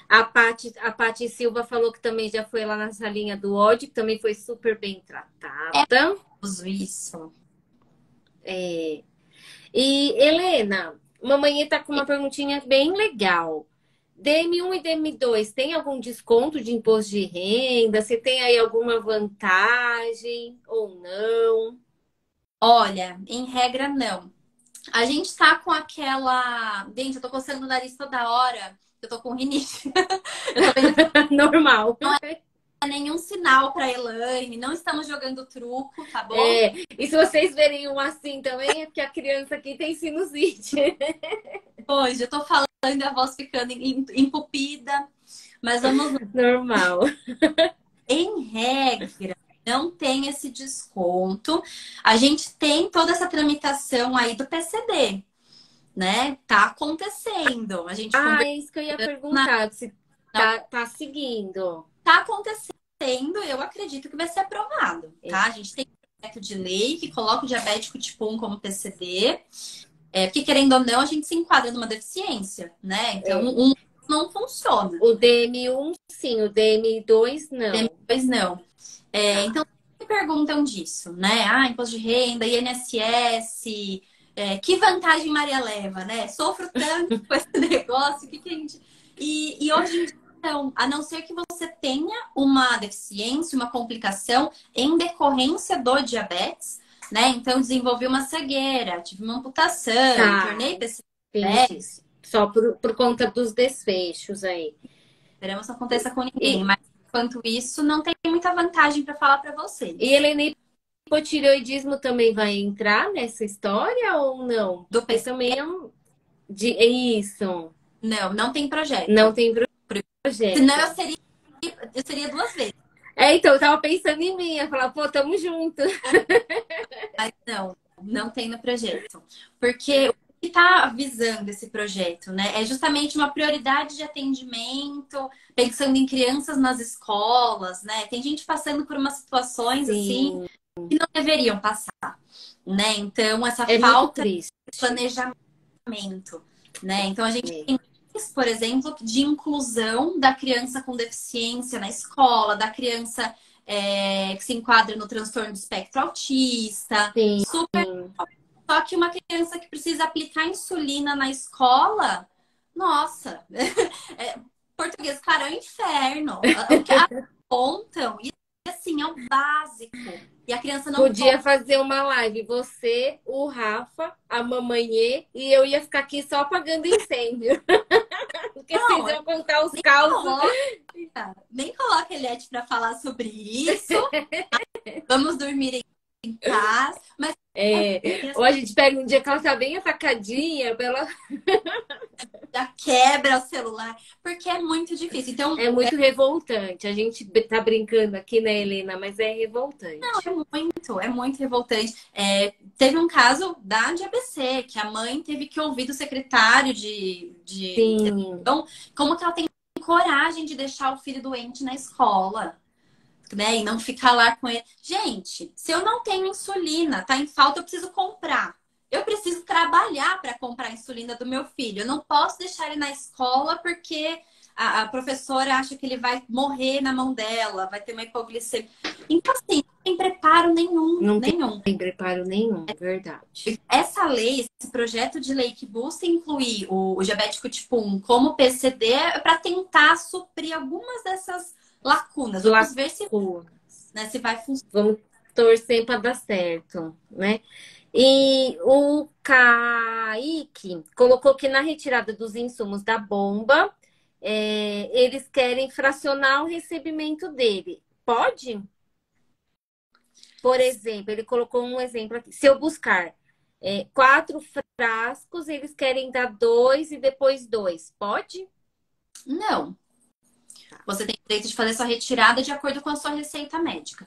A: A Paty Silva falou que também já foi lá na salinha do ódio, que também foi super bem
B: É
A: tratada.
B: isso.
A: É. E, Helena, mamãe tá com uma perguntinha bem legal. DM1 e DM2 tem algum desconto de imposto de renda? Você tem aí alguma vantagem ou não?
B: Olha, em regra, não. A gente tá com aquela. Gente, eu tô coçando o nariz toda hora. Eu tô com rinite. Eu tô vendo que
A: Normal.
B: não é nenhum sinal pra Elaine. Não estamos jogando truco, tá bom?
A: É, e se vocês verem um assim também, é porque a criança aqui tem sinusite.
B: Hoje eu tô falando e a voz ficando entupida. Mas vamos lá.
A: Normal.
B: Em regra, não tem esse desconto. A gente tem toda essa tramitação aí do PCD, né? Tá acontecendo. A gente
A: Ah,
B: conversa
A: é isso que eu ia
B: na...
A: perguntar, se tá seguindo.
B: Tá acontecendo, eu acredito que vai ser aprovado,
A: É,
B: tá? A gente tem um projeto de lei que coloca o diabético tipo 1 como PCD, porque querendo ou não, a gente se enquadra numa deficiência, né? Então,
A: é.
B: um não funciona,
A: O DM1, sim, o DM2, não.
B: depois não.
A: Tá.
B: Então, me perguntam disso, né? Ah, imposto de renda, INSS, que vantagem Maria leva, né? Sofro tanto com esse negócio, o que que a gente... E hoje em dia, não, a não ser que você tenha uma deficiência, uma complicação em decorrência do diabetes, né? Então, desenvolvi uma cegueira, tive uma amputação,
A: Tá,
B: tornei PCD,
A: entendi. Só por conta dos desfechos aí.
B: esperamos que não aconteça com ninguém,
A: E,
B: mas enquanto isso, não tem muita vantagem para falar para
A: e
B: vocês.
A: Helena, hipotireoidismo também vai entrar nessa história ou não?
B: Do
A: Porque
B: PC,
A: também é isso.
B: não, não tem
A: Não
B: projeto.
A: tem
B: Senão
A: projeto.
B: eu seria duas vezes.
A: É, então, eu tava pensando em mim, eu falar, pô, tamo junto.
B: Mas não tem no projeto. Porque o que está visando esse projeto, né? É justamente uma prioridade de atendimento, pensando em crianças nas escolas, né? Tem gente passando por umas situações assim
A: Sim,
B: que não deveriam passar, né? Então, essa
A: é muito
B: falta
A: triste.
B: de planejamento, né? Então, a gente
A: É.
B: tem, por exemplo, de inclusão da criança com deficiência na escola, da criança que se enquadra no transtorno do espectro autista.
A: Sim,
B: Só que uma criança que precisa aplicar insulina na escola, nossa, português, claro, é o inferno. O que apontam, e assim, é o básico. E a criança não
A: podia
B: pode.
A: fazer uma live, você, o Rafa, a mamãe e eu ia ficar aqui só apagando incêndio. Porque vocês
B: Não,
A: iam contar os causos.
B: coloca, nem coloca a Eliette para falar sobre isso. Vamos dormir em paz. Mas
A: É, ou a gente pega um dia que ela tá bem atacadinha, pra ela...
B: já quebra o celular, porque é muito difícil. Então,
A: É muito revoltante. A gente tá brincando aqui, né, Helena? Mas é revoltante.
B: é muito revoltante. Teve um caso de ABC, que a mãe teve que ouvir do secretário de
A: Sim,
B: educação como que ela tem coragem de deixar o filho doente na escola. né? E não ficar lá com ele. Gente, se eu não tenho insulina, tá em falta, eu preciso comprar. Eu preciso trabalhar para comprar a insulina do meu filho. Eu não posso deixar ele na escola porque a professora acha que ele vai morrer na mão dela, vai ter uma hipoglicemia. Então, assim, não tem preparo nenhum,
A: Não
B: nenhum.
A: tem preparo nenhum, verdade.
B: Essa lei, esse projeto de lei que busca incluir o diabético tipo 1 como PCD é para tentar suprir algumas dessas lacunas. Vamos ver se,
A: Lacunas.
B: né, se vai funcionar.
A: Vamos torcer para dar certo, né? E o Kaique colocou que na retirada dos insumos da bomba, eles querem fracionar o recebimento dele. Pode? Por exemplo, ele colocou um exemplo aqui. Se eu buscar 4 frascos, eles querem dar 2 e depois 2. Pode?
B: Não. Você tem o direito de fazer sua retirada de acordo com a sua receita médica.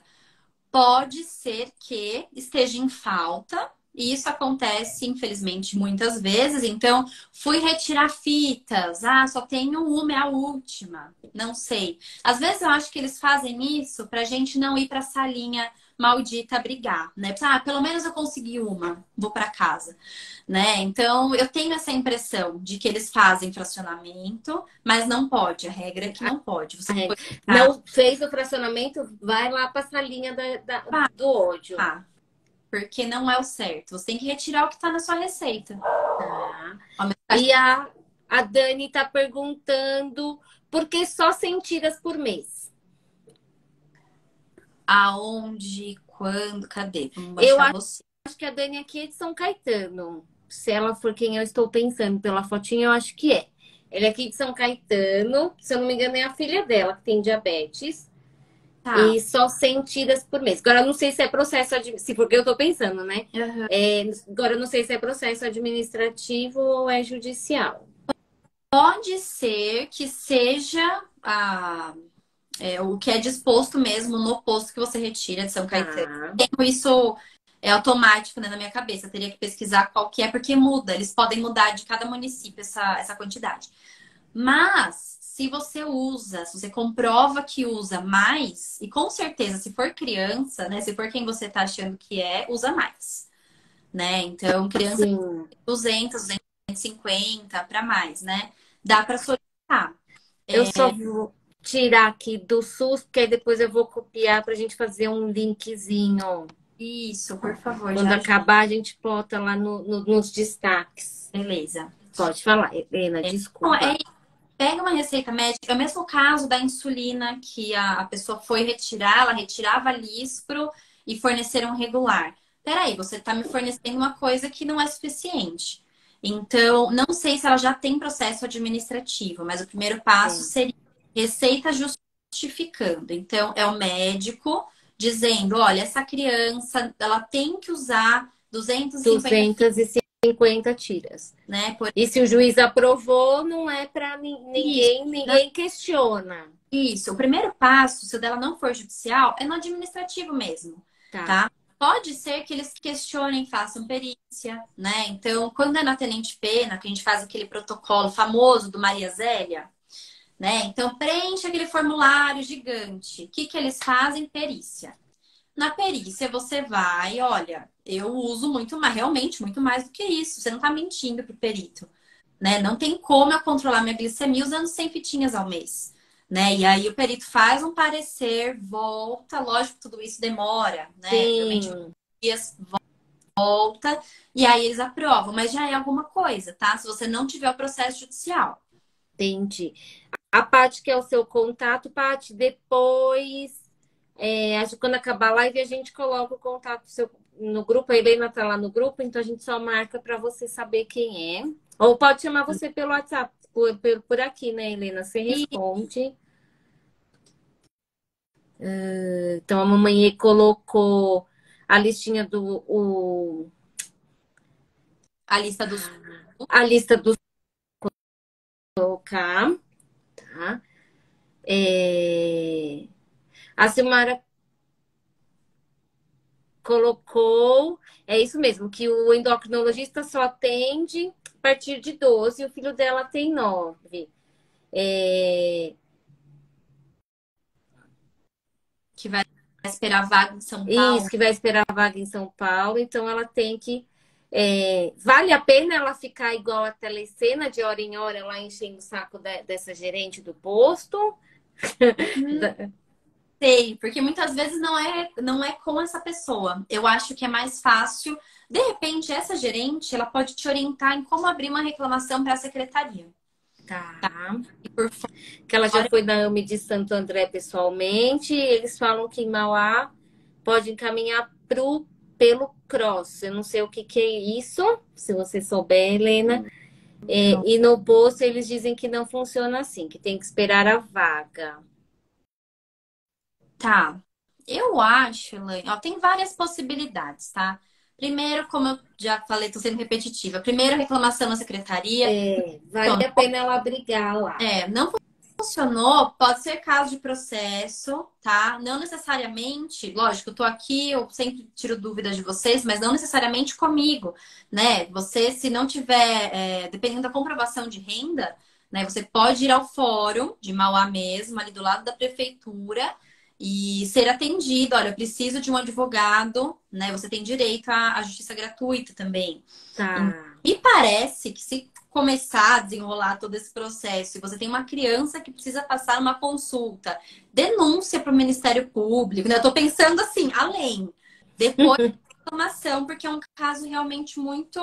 B: Pode ser que esteja em falta, e isso acontece, infelizmente, muitas vezes. Então, fui retirar fitas. Ah, só tenho uma, é a última. Não sei. Às vezes eu acho que eles fazem isso pra gente não ir pra salinha maldita brigar, né? Ah, pelo menos eu consegui uma, vou pra casa, né? Então, eu tenho essa impressão de que eles fazem fracionamento, mas não pode. A regra é que não pode. Você
A: É,
B: foi
A: não fez o fracionamento, vai lá para essa linha do ódio.
B: ah, porque não é o certo. Você tem que retirar o que está na sua receita.
A: Tá?
B: Aumentar
A: E a Dani tá perguntando por que só 100 tiras por mês?
B: aonde, quando, cadê? Vamos
A: Eu
B: achar você.
A: acho que a Dani aqui é de São Caetano. Se ela for quem eu estou pensando pela fotinha, eu acho que é. Ela é aqui de São Caetano. Se eu não me engano, é a filha dela que tem diabetes.
B: Tá.
A: E só 100 tiras por mês. Agora, eu não sei se é processo administrativo, porque eu tô pensando, né?
B: Uhum.
A: Agora, eu não sei se é processo administrativo ou é judicial.
B: Pode ser que seja o que é disposto mesmo no posto que você retira de São Caetano.
A: Tá.
B: Tenho isso automático, né, na minha cabeça. Eu teria que pesquisar qual que é, porque muda. Eles podem mudar de cada município essa quantidade. Mas, se você usa, se você comprova que usa mais, e com certeza, se for criança, né? Se for quem você tá achando que é, usa mais, né? Então, criança
A: Sim.
B: 200, 250 para mais, né? Dá para solicitar.
A: Eu só vou tirar aqui do SUS, porque aí depois eu vou copiar para a gente fazer um linkzinho.
B: Isso, por favor,
A: Quando
B: já ajuda.
A: acabar, a gente bota lá nos destaques.
B: Beleza.
A: Pode falar, Helena,
B: Bom,
A: desculpa.
B: pega uma receita médica, é o mesmo caso da insulina, que a pessoa foi retirar, ela retirava lispro e forneceram regular. Peraí, você está me fornecendo uma coisa que não é suficiente. Então, não sei se ela já tem processo administrativo, mas o primeiro passo
A: É.
B: seria receita justificando. Então, é o médico dizendo, olha, essa criança, ela tem que usar 250 fitas,
A: 250 tiras.
B: né, por
A: E se o juiz aprovou, não é para
B: isso.
A: ninguém questiona.
B: Isso, o primeiro passo, se o dela não for judicial, é no administrativo mesmo,
A: Tá.
B: tá? Pode ser que eles questionem, façam perícia, né? Então, quando é na Tenente Pena, que a gente faz aquele protocolo famoso do Maria Zélia, né? Então, preenche aquele formulário gigante. O que que eles fazem? Perícia. Na perícia, você vai, olha, eu uso muito mais, realmente muito mais do que isso. Você não tá mentindo pro perito, né? Não tem como eu controlar minha glicemia usando 100 fitinhas ao mês, né? E aí o perito faz um parecer, volta, lógico que tudo isso demora, né? Geralmente
A: Sim,
B: dias volta e aí eles aprovam, mas já é alguma coisa, tá? Se você não tiver o processo judicial.
A: entendi. A Paty, que é o seu contato, Paty, depois, acho que quando acabar a live, a gente coloca o contato seu no grupo. A Helena tá lá no grupo, então a gente só marca para você saber quem é. Ou pode chamar você pelo WhatsApp, por aqui, né, Helena? Você
B: E
A: responde. Então a mamãe colocou a listinha
B: a lista dos
A: a lista dos colocar, tá? A Silmara colocou, é isso mesmo, que o endocrinologista só atende a partir de 12 e o filho dela tem 9. É,
B: que vai esperar vaga em São Paulo.
A: Isso, que vai esperar a vaga em São Paulo, então ela tem que. Vale a pena ela ficar igual a telecena, de hora em hora, lá enchendo o saco dessa gerente do posto?
B: Sei, porque muitas vezes não é com essa pessoa. Eu acho que é mais fácil. De repente, essa gerente, ela pode te orientar em como abrir uma reclamação para a secretaria.
A: Tá.
B: E por
A: Que ela já
B: fora,
A: foi na AME de Santo André pessoalmente, e eles falam que em Mauá pode encaminhar pelo Cross. Eu não sei o que é isso, se você souber, Helena.
B: não.
A: E no posto eles dizem que não funciona assim, que tem que esperar a vaga.
B: Tá. Eu acho, Elaine, ó, tem várias possibilidades, tá? Primeiro, como eu já falei, tô sendo repetitiva. Primeiro, reclamação na secretaria.
A: Vale a pena ela brigar lá.
B: Não funcionou, pode ser caso de processo, tá? Não necessariamente, lógico, eu tô aqui, eu sempre tiro dúvidas de vocês, mas não necessariamente comigo, né? Você, se não tiver, dependendo da comprovação de renda, né? Você pode ir ao fórum de Mauá mesmo, ali do lado da prefeitura, e ser atendido. Olha, eu preciso de um advogado, né? Você tem direito à justiça gratuita também.
A: Tá.
B: Me parece que se começar a desenrolar todo esse processo e você tem uma criança que precisa passar uma consulta, denúncia para o Ministério Público, né? Eu tô pensando assim, além, depois da reclamação, porque é um caso realmente muito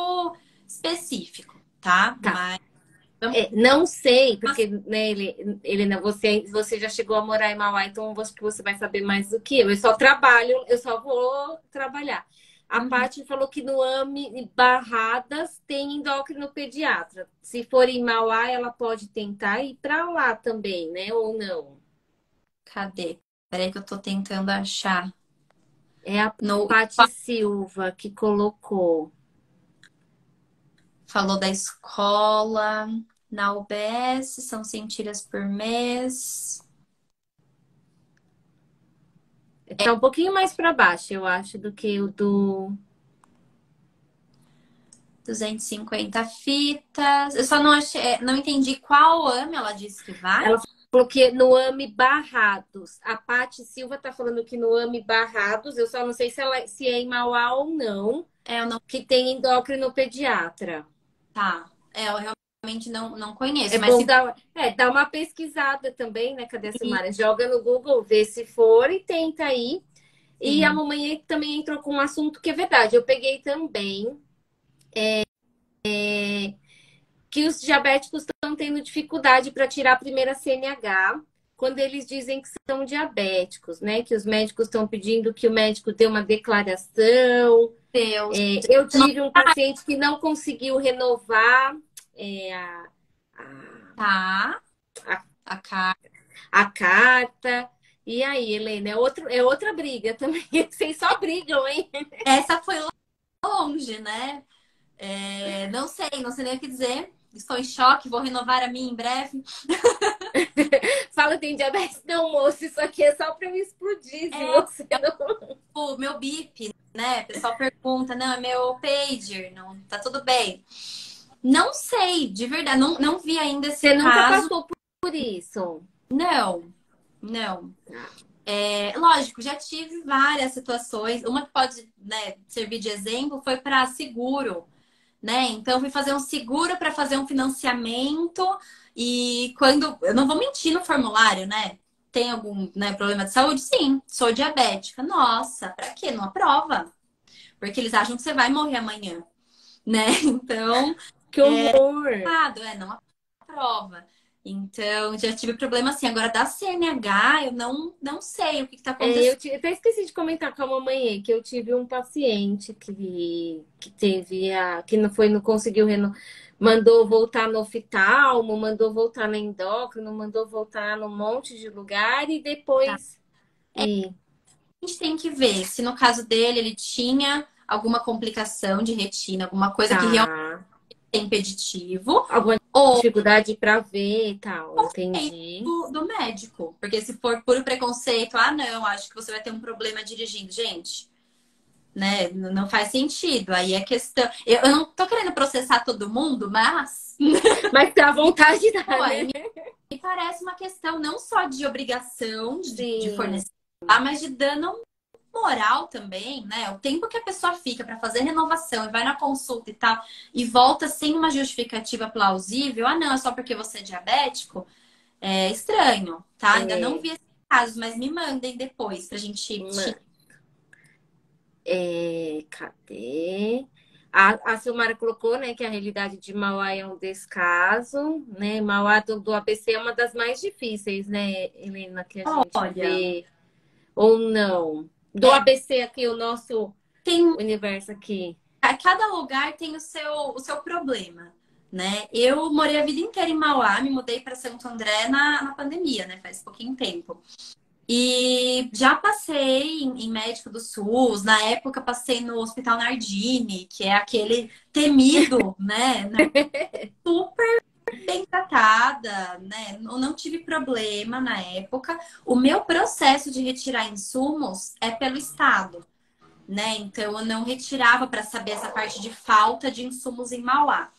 B: específico, tá?
A: Tá.
B: Mas
A: Não sei, porque, né, Helena, você já chegou a morar em Mauá, então acho que você vai saber mais do que eu. Eu só trabalho, eu só vou trabalhar. A Paty falou que no AME Barradas tem endócrino pediatra. Se for em Mauá, ela pode tentar ir para lá também, né? Ou não?
B: cadê? Peraí que eu tô tentando achar.
A: É a
B: No,
A: Paty Silva que colocou.
B: falou da escola, na UBS, são 100 tiras por mês.
A: Tá um pouquinho mais para baixo, eu acho, do que o do.
B: 250 fitas. Eu só não achei, não entendi qual AME ela disse que vai.
A: Ela falou que no AME Barrados. A Paty Silva tá falando que no AME Barrados, eu só não sei se é em Mauá ou não,
B: Eu não.
A: que tem endócrino pediatra.
B: Tá. Eu realmente não conheço,
A: É
B: mas
A: bom
B: se.
A: dar uma pesquisada também, né? Cadê a Silmara? Joga no Google, vê se for e tenta aí. E a
B: Sim.
A: mamãe também entrou com um assunto que é verdade. Eu peguei também que os diabéticos estão tendo dificuldade para tirar a primeira CNH quando eles dizem que são diabéticos, né? Que os médicos estão pedindo que o médico dê uma declaração.
B: Deus.
A: Eu tive um paciente que não conseguiu renovar é, a,
B: Tá.
A: a,
B: A carta.
A: a carta. E aí, Helena, é outra briga também. Vocês só brigam, hein?
B: Essa foi longe, né? Não sei nem o que dizer. Estou em choque, vou renovar a minha em breve.
A: Fala, tem diabetes? Não, moço, isso aqui é só para eu explodir. Se
B: É,
A: você não...
B: o meu BIP, né? O pessoal pergunta, não, é meu pager, não, tá tudo bem. Não sei, de verdade, não vi ainda esse
A: Você nunca
B: caso.
A: passou por isso?
B: Não, não. Lógico, já tive várias situações. Uma que pode, né, servir de exemplo foi para seguro, né? Então, fui fazer um seguro para fazer um financiamento e quando... Eu não vou mentir no formulário, né? Tem algum, né, problema de saúde? Sim, sou diabética. Nossa, para quê? Não aprova. Porque eles acham que você vai morrer amanhã, né? Então,
A: Que horror!
B: não aprova. Então, já tive problema assim. Agora, da CNH, eu não sei o que está acontecendo.
A: Eu até esqueci de comentar com a mamãe aí, que eu tive um paciente que teve que não conseguiu mandou voltar no oftalmo, mandou voltar na endócrino, mandou voltar num monte de lugar e depois e
B: A gente tem que ver se no caso dele ele tinha alguma complicação de retina, alguma coisa que realmente
A: tá
B: é impeditivo,
A: alguma
B: ou
A: dificuldade para ver e tal, entendi.
B: do médico. Porque se for puro preconceito, não, acho que você vai ter um problema dirigindo. Gente, né? Não faz sentido. Aí é questão. Eu não tô querendo processar todo mundo, mas.
A: Mas tá à vontade dá,
B: Pô,
A: né?
B: me parece uma questão não só de obrigação de
A: Sim.
B: fornecer mas de dano moral também, né? O tempo que a pessoa fica para fazer renovação e vai na consulta e tal, e volta sem uma justificativa plausível, ah, não, é só porque você é diabético, é estranho, tá? Ainda não
A: É,
B: vi esses casos, mas me mandem depois pra gente.
A: cadê? A Silmara colocou, né, que a realidade de Mauá é um descaso, né? Mauá do ABC é uma das mais difíceis, né, Helena, que a gente
B: Olha,
A: vê, ou não. Do
B: é,
A: ABC aqui, o nosso
B: tem
A: universo aqui.
B: cada lugar tem o seu problema, né? Eu morei a vida inteira em Mauá, me mudei para Santo André na pandemia, né? Faz pouquinho tempo. E já passei em médico do SUS, na época passei no Hospital Nardini, que é aquele temido, né? Super bem tratada, né? Eu não tive problema na época. O meu processo de retirar insumos é pelo Estado, né? Então eu não retirava para saber essa parte de falta de insumos em Mauá.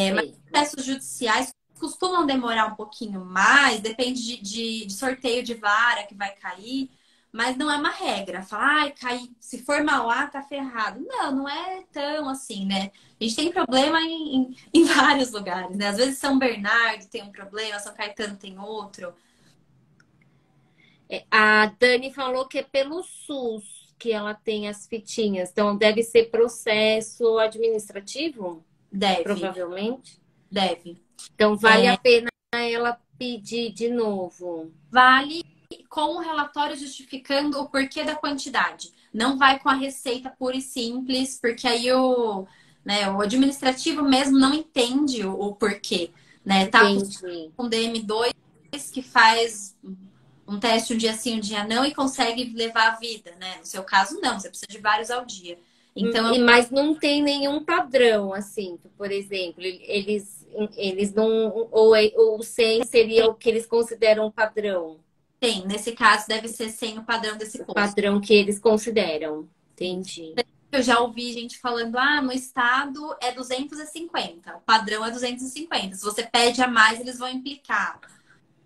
B: Mas
A: Perfeito.
B: processos judiciais costumam demorar um pouquinho mais, depende de sorteio de vara que vai cair, mas não é uma regra. Falar, ai, cair, se for Mauá, tá ferrado. Não, não é tão assim, né? A gente tem problema em vários lugares, né? Às vezes São Bernardo tem um problema, São Caetano tem outro.
A: A Dani falou que é pelo SUS que ela tem as fitinhas, então deve ser processo administrativo,
B: Deve,
A: provavelmente.
B: deve.
A: Então vale a pena ela pedir de novo.
B: Vale com o relatório justificando o porquê da quantidade. Não vai com a receita pura e simples, porque aí o administrativo mesmo não entende o porquê. Né? Tá
A: Entendi.
B: com DM2 que faz um teste um dia sim, um dia não e consegue levar a vida. Né? No seu caso, não, você precisa de vários ao dia. Então,
A: Mas não tem nenhum padrão, assim, por exemplo, eles não. Ou o 100 seria o que eles consideram padrão.
B: nesse caso, deve ser sem o padrão desse
A: O
B: posto.
A: padrão que eles consideram. Entendi.
B: Eu já ouvi gente falando, ah, no estado é 250, o padrão é 250. Se você pede a mais, eles vão implicar,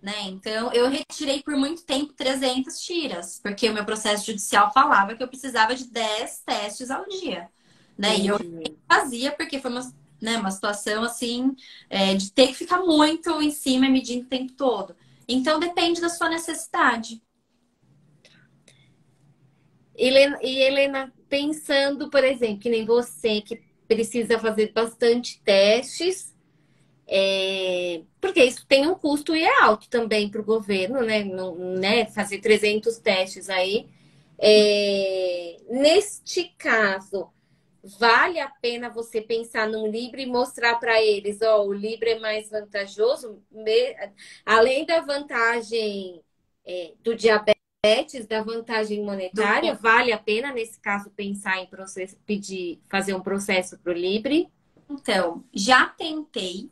B: né? Então, eu retirei por muito tempo 300 tiras, porque o meu processo judicial falava que eu precisava de 10 testes ao dia, né? E eu
A: Entendi.
B: fazia porque foi uma situação assim, de ter que ficar muito em cima e medindo o tempo todo. Então, depende da sua necessidade.
A: Helena, pensando, por exemplo, que nem você que precisa fazer bastante testes, porque isso tem um custo e é alto também para o governo, né? Não, né? Fazer 300 testes aí. Neste caso, vale a pena você pensar num Libre e mostrar para eles, ó, o Libre é mais vantajoso, além da vantagem do diabetes, da vantagem
B: Do...
A: monetária, vale a pena, nesse caso, pensar em pedir, fazer um processo para o Libre?
B: Então, já tentei.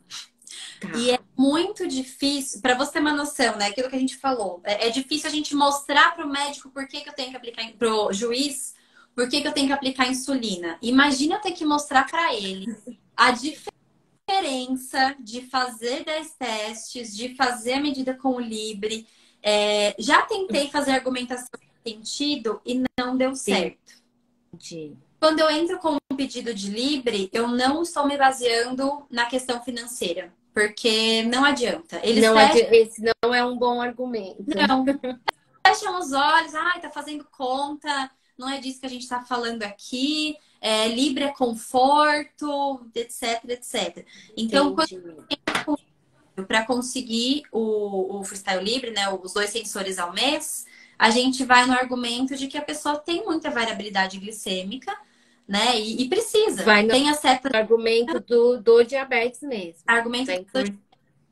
B: E é
A: Tá.
B: muito difícil, para você ter uma noção, né? Aquilo que a gente falou. É difícil a gente mostrar para o médico por que que eu tenho que aplicar, para o juiz, por que que eu tenho que aplicar insulina. Imagina eu ter que mostrar para ele a diferença de fazer 10 testes, de fazer a medida com o Libre. Já tentei fazer argumentação nesse sentido e não deu certo.
A: Entendi.
B: Quando eu entro com um pedido de Libre, eu não estou me baseando na questão financeira, porque não adianta. Eles
A: Não,
B: fecham,
A: esse não é um bom argumento.
B: fecham os olhos, ai, tá fazendo conta, não é disso que a gente está falando aqui. Libre é conforto, etc, etc. Então,
A: Entendi.
B: para conseguir o Freestyle Libre, né, os 2 sensores ao mês, a gente vai no argumento de que a pessoa tem muita variabilidade glicêmica, né, e precisa.
A: Vai no
B: Tem a certa
A: argumento do diabetes mesmo.
B: argumento
A: Da
B: né?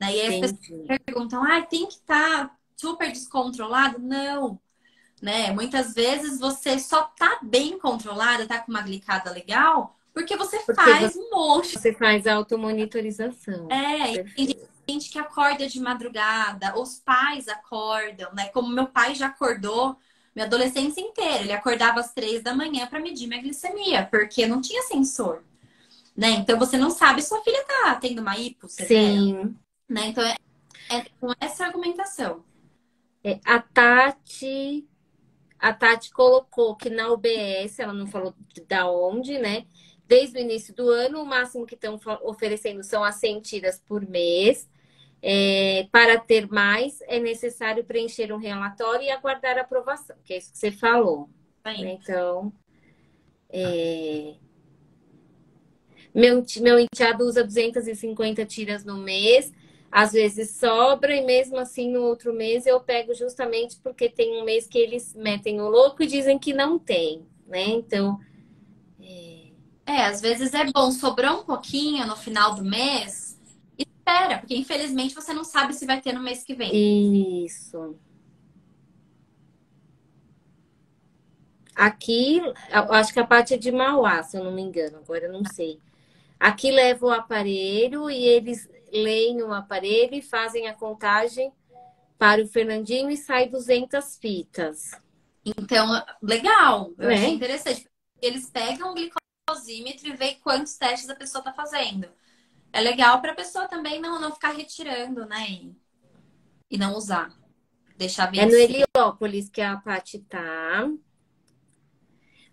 B: E aí as pessoas
A: Entendi.
B: perguntam, ah, tem que estar super descontrolado? Não, né? Muitas vezes você só tá bem controlada, tá com uma glicada legal, porque você
A: Porque
B: faz um monte.
A: você faz automonitorização.
B: E tem
A: Perfeito.
B: gente que acorda de madrugada, os pais acordam, né? Como meu pai já acordou minha adolescência inteira, ele acordava às 3 da manhã para medir minha glicemia, porque não tinha sensor, né? Então você não sabe se sua filha tá tendo uma hipo severa,
A: Sim.
B: né? Então é com essa argumentação.
A: A Tati a Tati colocou que na UBS, ela não falou da onde, né? Desde o início do ano, o máximo que estão oferecendo são as 100 tiras por mês. Para ter mais, é necessário preencher um relatório e aguardar a aprovação, que é isso que você falou. Né?
B: Bem,
A: Então, meu enteado usa 250 tiras no mês, às vezes sobra, e mesmo assim no outro mês eu pego justamente porque tem um mês que eles metem o louco e dizem que não tem, né? Então,
B: às vezes é bom, sobrou um pouquinho no final do mês, espera, porque infelizmente você não sabe se vai ter no mês que vem.
A: isso. Aqui, eu acho que a parte é de Mauá, se eu não me engano, agora eu não sei. Aqui leva o aparelho e eles leem o aparelho e fazem a contagem para o Fernandinho e sai 200 fitas.
B: Então, legal, eu achei
A: Né?
B: interessante. Eles pegam o glicosímetro e veem quantos testes a pessoa está fazendo. É legal para a pessoa também não ficar retirando, né? E não usar. Deixar
A: É no
B: vencer.
A: Heliópolis que a Paty tá.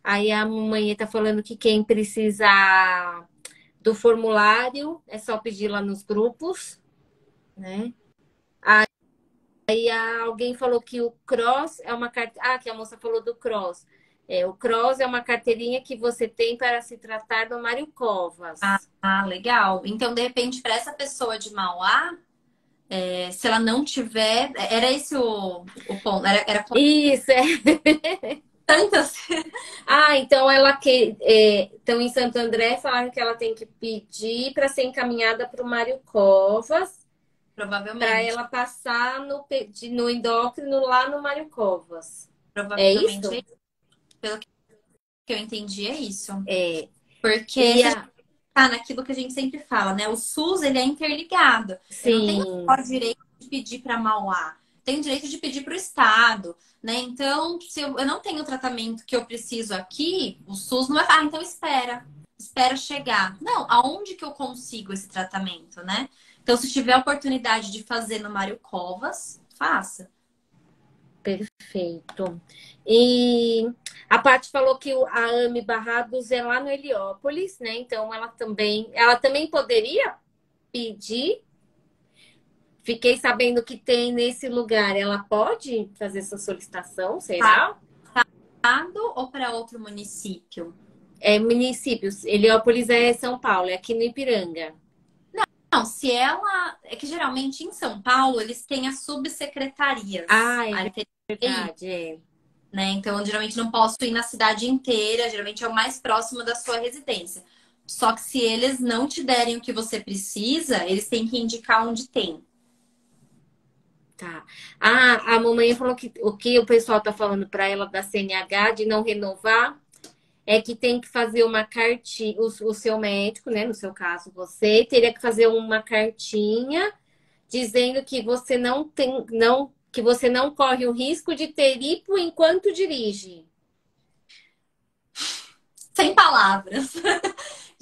A: Aí a mamãe tá falando que quem precisar do formulário é só pedir lá nos grupos, né? Aí alguém falou que o Cross é uma carteirinha. Ah, que a moça falou do Cross. O Cross é uma carteirinha que você tem para se tratar do Mário Covas.
B: Legal. Então, de repente, para essa pessoa de Mauá, se ela não tiver. Era esse o ponto. Era
A: Isso, é.
B: tantas.
A: Ah, então ela que. Então, em Santo André, falaram que ela tem que pedir para ser encaminhada para o Mário Covas, para
B: Provavelmente.
A: ela passar no endócrino lá no Mário Covas. É
B: Provavelmente,
A: isso?
B: pelo que eu entendi, é isso.
A: É.
B: Porque
A: E
B: se a gente tá naquilo que a gente sempre fala, né? O SUS, ele é interligado. Eu não tenho só
A: sim,
B: direito de pedir para Mauá. Tenho direito de pedir para o Estado, né? Então, se eu não tenho o tratamento que eu preciso aqui, o SUS não vai falar, então espera. Espera chegar. Não, aonde que eu consigo esse tratamento, né? Então, se tiver a oportunidade de fazer no Mário Covas, faça.
A: perfeito. E a Paty falou que a AME Barrados é lá no Heliópolis, né? Então ela também poderia pedir. Fiquei sabendo que tem nesse lugar. Ela pode fazer essa solicitação, será?
B: Estado ou para outro município?
A: É municípios. Heliópolis é São Paulo, é aqui no Ipiranga.
B: Não, se ela. É que geralmente em São Paulo eles têm as subsecretarias.
A: Ah, é
B: Aí tem aí,
A: verdade. É.
B: né? Então, eu, geralmente não posso ir na cidade inteira, geralmente é o mais próximo da sua residência. Só que se eles não te derem o que você precisa, eles têm que indicar onde tem.
A: Tá. Ah, a mamãe falou que o que o pessoal tá falando para ela da CNH de não renovar é que tem que fazer uma cartinha, o seu médico, né? No seu caso, você teria que fazer uma cartinha dizendo que você não tem, não, que você não corre o risco de ter hipo enquanto dirige.
B: Sem palavras.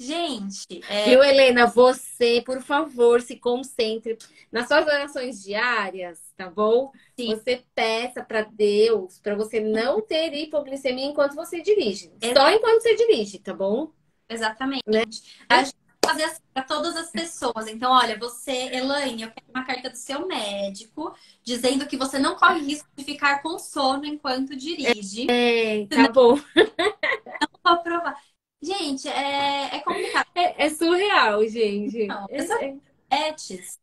B: Gente,
A: Viu, Helena? Você, por favor, se concentre nas suas orações diárias, tá bom?
B: sim,
A: Você peça para Deus para você não ter hipoglicemia enquanto você dirige.
B: ex-
A: Só enquanto você dirige, tá bom?
B: exatamente.
A: Né?
B: A gente vai fazer assim para todas as pessoas. Então, olha, você, Elaine, eu quero uma carta do seu médico dizendo que você não corre risco de ficar com sono enquanto dirige.
A: Tá bom.
B: Vou aprovar. Gente, é complicado.
A: É surreal, gente.
B: Não, a pessoa diabetes,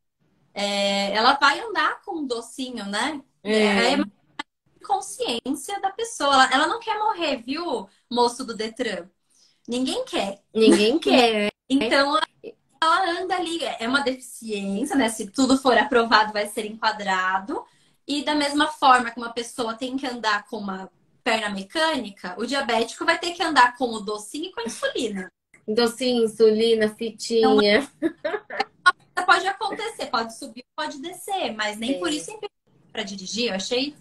B: ela vai andar com um docinho, né? É
A: É.
B: uma consciência da pessoa. Ela não quer morrer, viu, moço do Detran? Ninguém quer.
A: Ninguém quer.
B: Então, ela anda ali. É uma deficiência, né? Se tudo for aprovado, vai ser enquadrado. E da mesma forma que uma pessoa tem que andar com uma perna mecânica, o diabético vai ter que andar com o docinho e com a insulina.
A: Docinho, insulina,
B: Então,
A: fitinha.
B: pode acontecer, pode subir, pode descer, mas nem por
A: É.
B: isso é para dirigir. Eu achei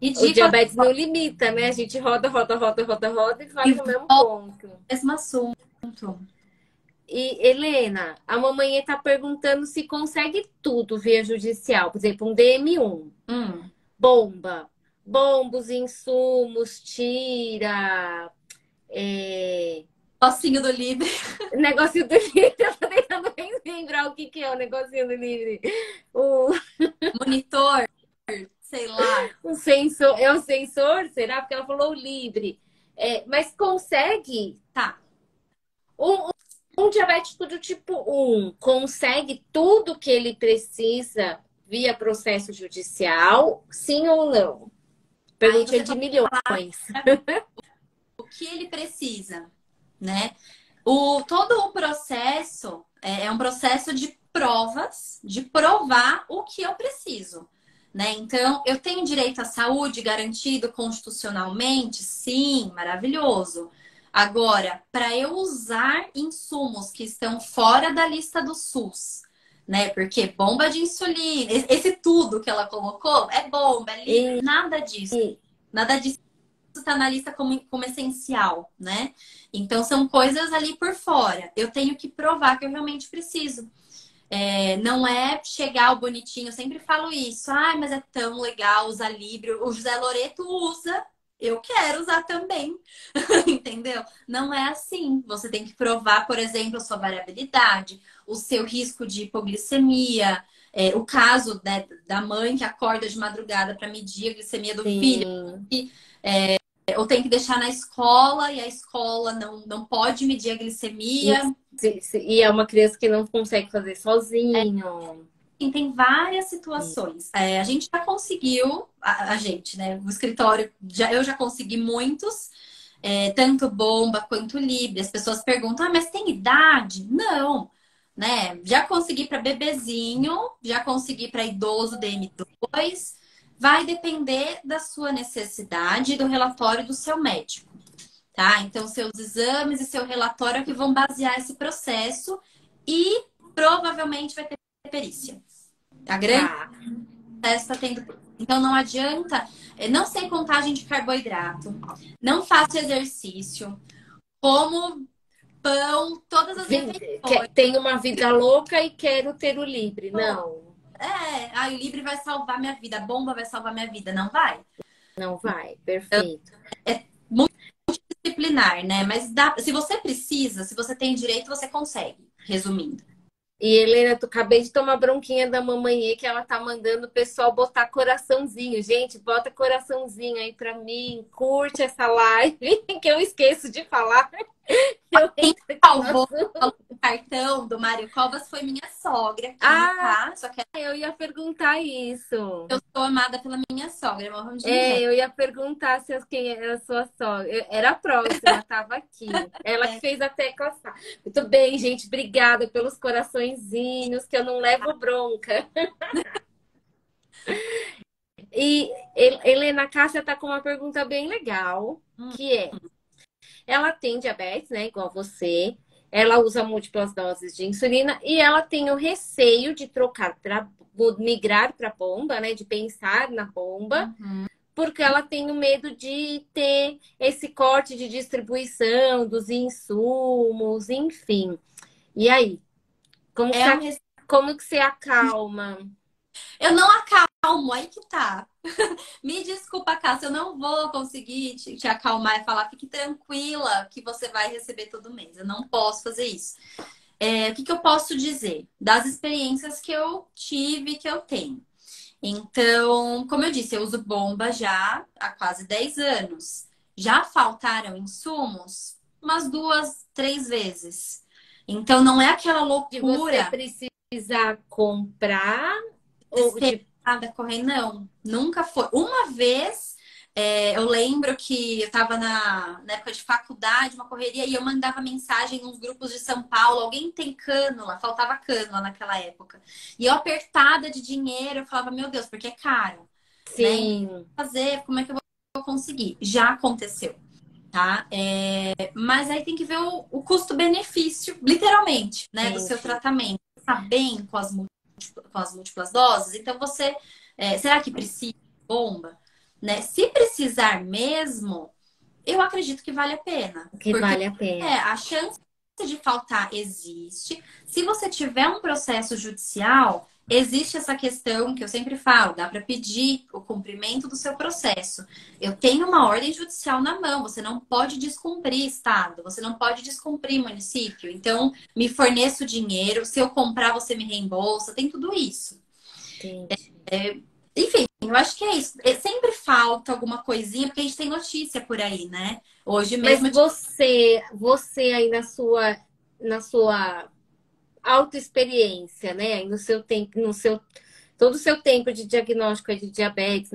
A: O
B: ridículo
A: diabetes não limita, né? A gente roda, roda, roda, roda, roda e vai
B: e
A: pro mesmo
B: volta
A: ponto.
B: ao mesmo assunto.
A: E, Helena, a mamãe está perguntando se consegue tudo via judicial. Por exemplo, um DM1,
B: Hum.
A: bomba. bombos, insumos, tira, é,
B: Negocinho do livre.
A: negocinho do livre. Eu tô tentando lembrar o que que é o negocinho do livre. O,
B: Monitor, sei lá.
A: o sensor, é o sensor? Será? Porque ela falou o livre. É, mas consegue?
B: Tá.
A: Um, um diabético do tipo 1 consegue tudo que ele precisa via processo judicial? Sim ou não?
B: Aí
A: Perguntinha
B: você
A: de
B: pode
A: milhões.
B: o que ele precisa, né? Todo o processo é um processo de provas, de provar o que eu preciso, né? Então, eu tenho direito à saúde garantido constitucionalmente? Sim, maravilhoso. Agora, para eu usar insumos que estão fora da lista do SUS, né? Porque bomba de insulina, esse tudo que ela colocou é bomba, é livre,
A: E,
B: nada disso.
A: e
B: Nada disso está na lista como essencial, né? Então são coisas ali por fora. Eu tenho que provar que eu realmente preciso. Não é chegar o bonitinho, eu sempre falo isso. Ai, mas é tão legal usar Libre. O José Loreto usa, eu quero usar também. Entendeu? Não é assim. Você tem que provar, por exemplo, a sua variabilidade, o seu risco de hipoglicemia. O caso, né, da mãe que acorda de madrugada para medir a glicemia do filho.
A: sim.
B: Ou tem que deixar na escola e a escola não pode medir a
A: E,
B: glicemia.
A: e é uma criança que não consegue fazer sozinho.
B: Tem várias situações. A gente já conseguiu, a gente, né? O escritório, eu já consegui muitos, tanto bomba quanto livre. As pessoas perguntam, mas tem idade? Não, né? Já consegui para bebezinho, já consegui para idoso DM2. Vai depender da sua necessidade e do relatório do seu médico. Tá? Então, seus exames e seu relatório é que vão basear esse processo e provavelmente vai ter perícia. A grande
A: Tá.
B: processo está tendo. Então, não adianta, não sei contagem de carboidrato, não faço exercício, como pão, todas as refeições.
A: Tenho uma vida louca e quero ter o livre. Não,
B: O livre vai salvar minha vida, a bomba vai salvar minha vida. Não vai.
A: não vai. Perfeito.
B: É multidisciplinar, né? Mas se você precisa, se você tem direito, você consegue. Resumindo.
A: E Helena, tu acabei de tomar bronquinha da mamãe que ela tá mandando o pessoal botar coraçãozinho. Gente, bota coraçãozinho aí pra mim, curte essa live, que eu esqueço de falar. Eu
B: Quem
A: entro aqui no
B: salvou
A: assunto.
B: o cartão do Mário Covas foi minha sogra aqui,
A: Ah,
B: tá? Só que
A: eu ia perguntar isso.
B: eu sou amada pela minha sogra, morro de inveja.
A: Eu ia perguntar se quem era a sua sogra. Era a próxima, estava aqui. Ela que fez a tecla SAP. Muito bem, gente. Obrigada pelos coraçõezinhos, que eu não levo bronca. E Helena Cássia está com uma pergunta bem legal, que é: ela tem diabetes, né, igual você. Ela usa múltiplas doses de insulina e ela tem o receio de trocar para migrar para bomba, né, de pensar na bomba
B: Uhum.
A: porque ela tem o medo de ter esse corte de distribuição dos insumos, enfim. E aí,
B: É um rece-
A: como que você acalma?
B: Eu não acalmo, aí que tá. Me desculpa, Cássia, eu não vou conseguir te acalmar e falar, fique tranquila que você vai receber todo mês. Eu não posso fazer isso. O que eu posso dizer? Das experiências que eu tive, que eu tenho. Então, como eu disse, eu uso bomba já há quase 10 anos. Já faltaram insumos umas 2, 3 vezes. Então, não é aquela
A: De você
B: loucura
A: precisar comprar ou de
B: desesperada correr, não. Nunca foi. Uma vez, eu lembro que eu estava na época de faculdade, uma correria, e eu mandava mensagem nos grupos de São Paulo: alguém tem cânula? Faltava cânula naquela época. E eu apertada de dinheiro, eu falava: meu Deus, porque é caro, né? Então,
A: sim,
B: fazer, como é que eu vou conseguir? Já aconteceu. Tá? Mas aí tem que ver o custo-benefício, literalmente, né, do seu
A: entendi.
B: tratamento. Tá bem com as múltiplas doses? Então você, será que precisa de bomba? Né? Se precisar mesmo, eu acredito que vale a pena.
A: Que
B: Porque
A: vale a pena.
B: a chance de faltar existe. Se você tiver um processo judicial, existe essa questão que eu sempre falo, dá para pedir o cumprimento do seu processo. Eu tenho uma ordem judicial na mão, você não pode descumprir estado, você não pode descumprir município. Então, me forneça o dinheiro, se eu comprar, você me reembolsa, tem tudo isso.
A: Entendi.
B: Enfim, eu acho que é isso. Sempre falta alguma coisinha, porque a gente tem notícia por aí, né? Hoje
A: Mas
B: mesmo.
A: você aí na sua autoexperiência, né? No seu tempo, todo o seu tempo de diagnóstico de diabetes,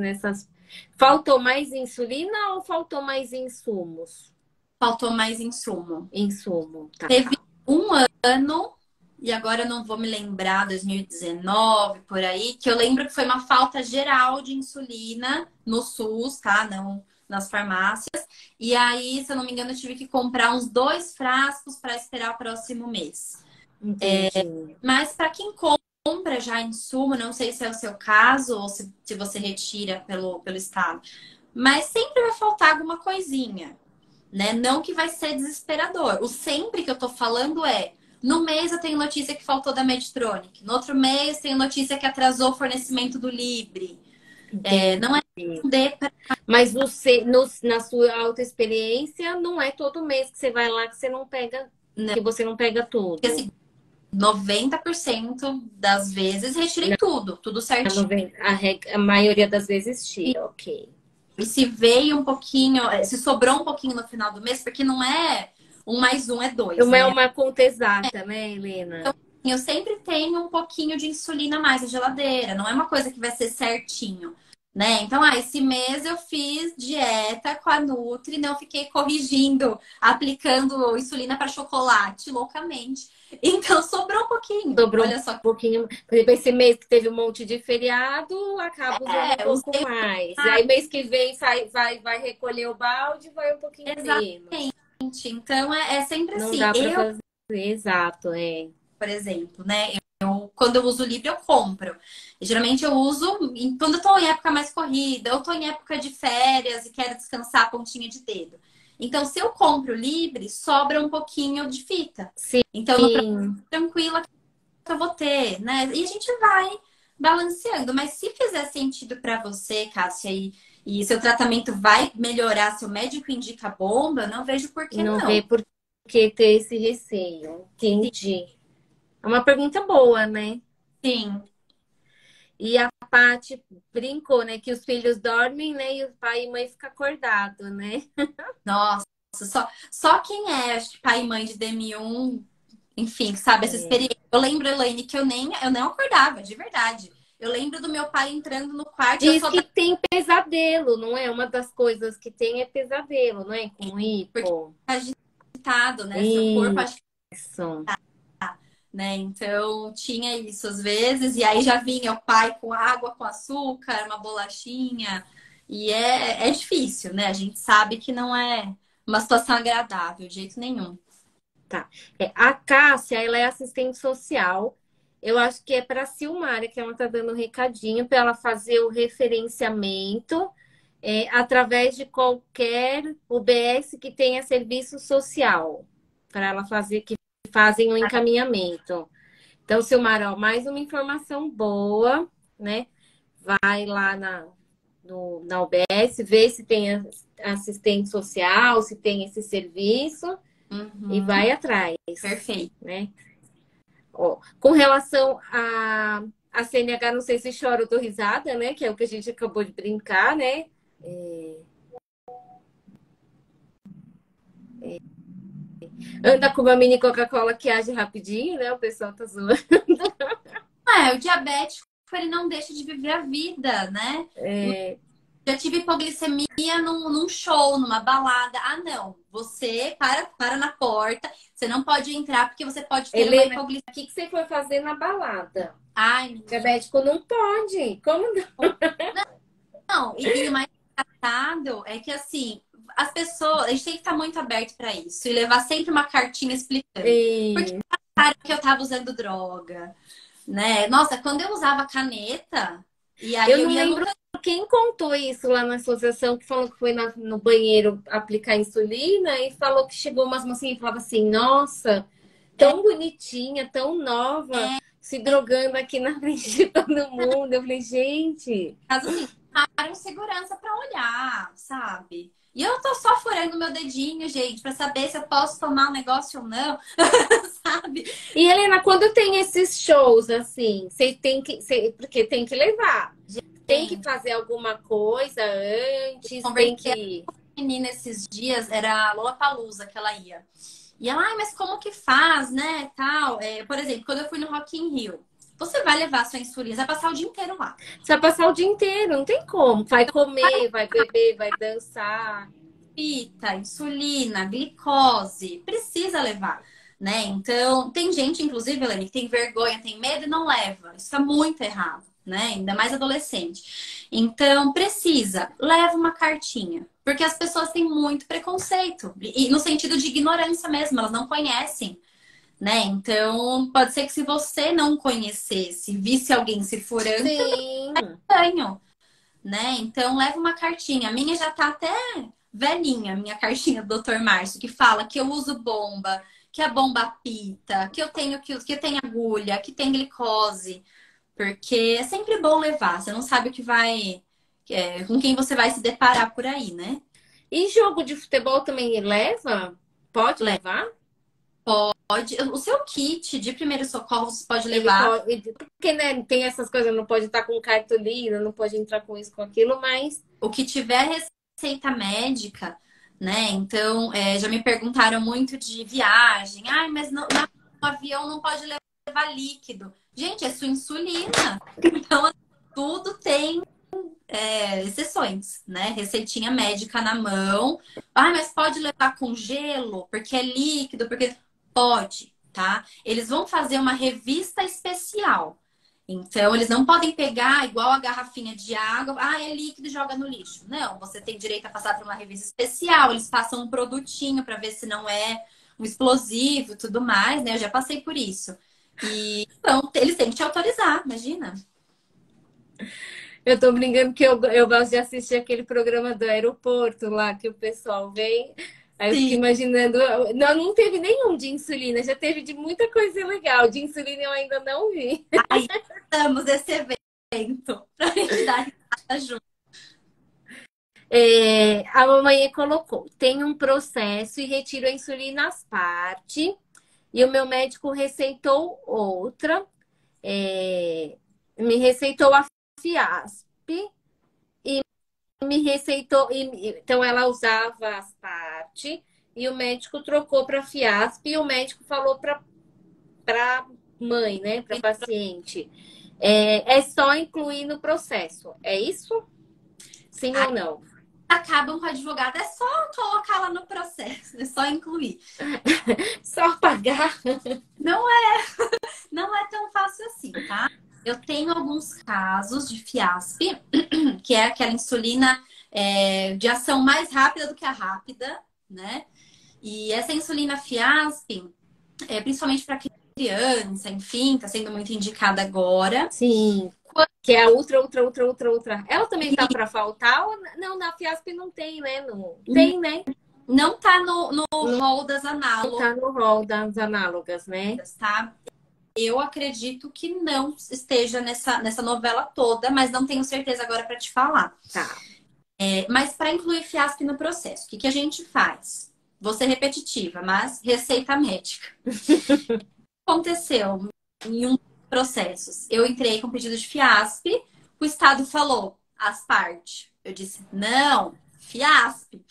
A: faltou mais insulina ou faltou mais insumos?
B: Faltou mais insumo.
A: Insumo, tá.
B: Teve um ano, e agora eu não vou me lembrar, 2019, por aí, que eu lembro que foi uma falta geral de insulina no SUS, tá? Não nas farmácias. E aí, se eu não me engano, eu tive que comprar uns 2 frascos para esperar o próximo mês.
A: Entendi.
B: Mas para quem compra já insumo, não sei se é o seu caso ou se você retira pelo estado, mas sempre vai faltar alguma coisinha, né? Não que vai ser desesperador. O sempre que eu tô falando é: no mês eu tenho notícia que faltou da Medtronic, no outro mês tenho notícia que atrasou o fornecimento do Libre. Não é de
A: Mas na sua autoexperiência, não é todo mês que você vai lá que você não pega,
B: não,
A: que você não pega tudo.
B: assim, 90% das vezes retirei tudo certinho.
A: A maioria das vezes tira, ok.
B: E se veio um pouquinho, se sobrou um pouquinho no final do mês, porque não é 1 mais 1 é 2,
A: Não é
B: né?
A: uma conta exata, né, Helena?
B: Eu sempre tenho um pouquinho de insulina a mais na geladeira, não é uma coisa que vai ser certinho, né? Então, esse mês eu fiz dieta com a Nutri, não fiquei corrigindo, aplicando insulina para chocolate loucamente. Então, sobrou um pouquinho.
A: Sobrou
B: Olha
A: um
B: só.
A: pouquinho. Por exemplo, esse mês que teve um monte de feriado, acaba usando um pouco
B: Usei
A: mais. E aí, mês que vem, vai recolher o balde, vai um pouquinho menos.
B: exatamente. Então, é sempre
A: Não
B: assim.
A: dá para fazer exato, é.
B: Por exemplo, né? Quando eu uso o Livre, eu compro. E, geralmente eu uso quando eu tô em época mais corrida, eu tô em época de férias e quero descansar a pontinha de dedo. Então, se eu compro o Livre, sobra um pouquinho de fita.
A: Sim.
B: Então, eu tô tranquila que eu vou ter, né? E a gente vai balanceando. Mas se fizer sentido para você, Cássia, e seu tratamento vai melhorar, seu médico indica bomba, eu não vejo por que
A: Não vê
B: não.
A: por que ter esse receio. Entendi. É uma pergunta boa, né?
B: Sim.
A: E a Paty brincou, né? Que os filhos dormem, né? E o pai e mãe ficam acordados, né?
B: Nossa, só quem é acho que pai e mãe de DM1, enfim, sabe essa
A: É.
B: experiência. Eu lembro, Elaine, que eu não acordava, de verdade. Eu lembro do meu pai entrando no quarto e eu
A: Diz
B: só
A: que
B: dava
A: tem pesadelo, não é? Uma das coisas que tem é pesadelo, não é? Com
B: porque
A: hipo.
B: tá agitado, né? Seu corpo, acho que,
A: Isso.
B: né? Então tinha isso às vezes, e aí já vinha o pai com água, com açúcar, uma bolachinha. E é difícil, né? A gente sabe que não é uma situação agradável, de jeito nenhum.
A: Tá. A Cássia, ela é assistente social. Eu acho que é para a Silmara, que ela está dando um recadinho para ela fazer o referenciamento através de qualquer UBS que tenha serviço social, para ela fazer, que fazem o encaminhamento. Então, Silmara, ó, mais uma informação boa, né? Vai lá na UBS, vê se tem assistente social, se tem esse serviço e
B: Uhum,
A: vai atrás,
B: perfeito.
A: né? Ó, com relação a CNH, não sei se chora ou dou risada, né? Que é o que a gente acabou de brincar, né? Anda com uma mini Coca-Cola que age rapidinho, né? O pessoal tá zoando.
B: O diabético, ele não deixa de viver a vida, né? Já tive hipoglicemia num show, numa balada. Ah, não. Você para na porta. Você não pode entrar porque você pode ter uma
A: Helena,
B: hipoglicemia.
A: o que você foi fazer na balada?
B: Ai, menina.
A: Diabético não pode. Como não?
B: Não, e o mais engraçado é que, assim, as pessoas... A gente tem que estar muito aberto para isso. E levar sempre uma cartinha explicando. Porque acharam que eu tava usando droga, né? Nossa, quando eu usava caneta... E aí
A: Eu
B: eu
A: não
B: ia no
A: lembro quem contou isso lá na associação, que falou que foi no banheiro aplicar insulina e falou que chegou umas mocinhas e falava assim, nossa, tão bonitinha, tão nova, se drogando aqui na frente de todo mundo. Eu falei, gente.
B: Mas assim, chamaram segurança pra olhar, sabe? E eu tô só furando meu dedinho, gente, pra saber se eu posso tomar um negócio ou não, sabe?
A: E Helena, quando tem esses shows assim, você tem que. Porque tem que levar. Tem que
B: Tem.
A: fazer alguma coisa antes, tem
B: Conversei
A: que.
B: com a menina esses dias, era a Lollapalooza que ela ia. E ela, ai, mas como que faz, né, tal? Por exemplo, quando eu fui no Rock in Rio, você vai levar sua insulina, você vai passar o dia inteiro lá.
A: Você vai passar o dia inteiro, não tem como. Vai comer, vai beber, vai dançar.
B: Fita, insulina, glicose, precisa levar, né? Então, tem gente, inclusive, Helene, que tem vergonha, tem medo e não leva. Isso tá muito errado, né? Ainda mais adolescente. Então, precisa, leva uma cartinha. Porque as pessoas têm muito preconceito. E no sentido de ignorância mesmo, elas não conhecem, né? Então, pode ser que se você não conhecesse, visse alguém se furando,
A: Sim.
B: ganho, né? Então, leva uma cartinha. A minha já tá até velhinha, a minha cartinha do Dr. Márcio, que fala que eu uso bomba, que a bomba apita, que eu tenho agulha, que tem glicose, porque é sempre bom levar. Você não sabe o que vai, com quem você vai se deparar por aí, né?
A: E jogo de futebol também leva? Pode levar?
B: Pode, o seu kit de primeiros socorros pode
A: Ele
B: levar.
A: pode. Porque, né, tem essas coisas, não pode estar com cartolina, não pode entrar com isso, com aquilo, mas.
B: O que tiver receita médica, né? Então, já me perguntaram muito de viagem. Ai, mas no avião não pode levar líquido. Gente, é sua insulina. Então, tudo tem exceções, né? Receitinha médica na mão. Ai, mas pode levar com gelo, porque é líquido, porque pode, tá? Eles vão fazer uma revista especial. Então, eles não podem pegar igual a garrafinha de água, ah, é líquido e joga no lixo. Não, você tem direito a passar por uma revista especial. Eles passam um produtinho para ver se não é um explosivo e tudo mais, né? Eu já passei por isso. E então, eles têm que te autorizar, imagina.
A: Eu tô brincando que eu gosto de assistir aquele programa do aeroporto lá, que o pessoal vem. Aí eu fico
B: Sim,
A: imaginando. Não, não teve nenhum de insulina, já teve de muita coisa legal. De insulina eu ainda não vi.
B: aí estamos esse evento pra gente dar risada junto.
A: A mamãe colocou: tem um processo e retiro a insulina às partes. E o meu médico receitou outra. Me receitou a Fiasp. Me receitou. Então ela usava as partes. E o médico trocou para Fiasp. E o médico falou para mãe, né? Para paciente. É só incluir no processo. É isso? Sim
B: Aí
A: ou não?
B: acabam com a advogada, é só colocar lá no processo, é só incluir.
A: Só pagar.
B: Não não é tão fácil assim, tá? Eu tenho alguns casos de Fiasp, que é aquela insulina de ação mais rápida do que a rápida, né? E essa insulina Fiasp, principalmente para criança, enfim, está sendo muito indicada agora.
A: Sim. Que é a ultra. Ela também tá para faltar? Ou... Não, na Fiasp não tem, né? Não... Tem, né?
B: Não tá no
A: Não
B: rol das análogas,
A: tá no rol das análogas, né?
B: tá? Eu acredito que não esteja nessa novela toda, mas não tenho certeza agora para te falar.
A: Tá.
B: Mas para incluir Fiasp no processo, o que a gente faz? Vou ser repetitiva, mas receita médica. Aconteceu em um dos processos. Eu entrei com pedido de Fiasp, o Estado falou as partes. Eu disse, não, Fiasp.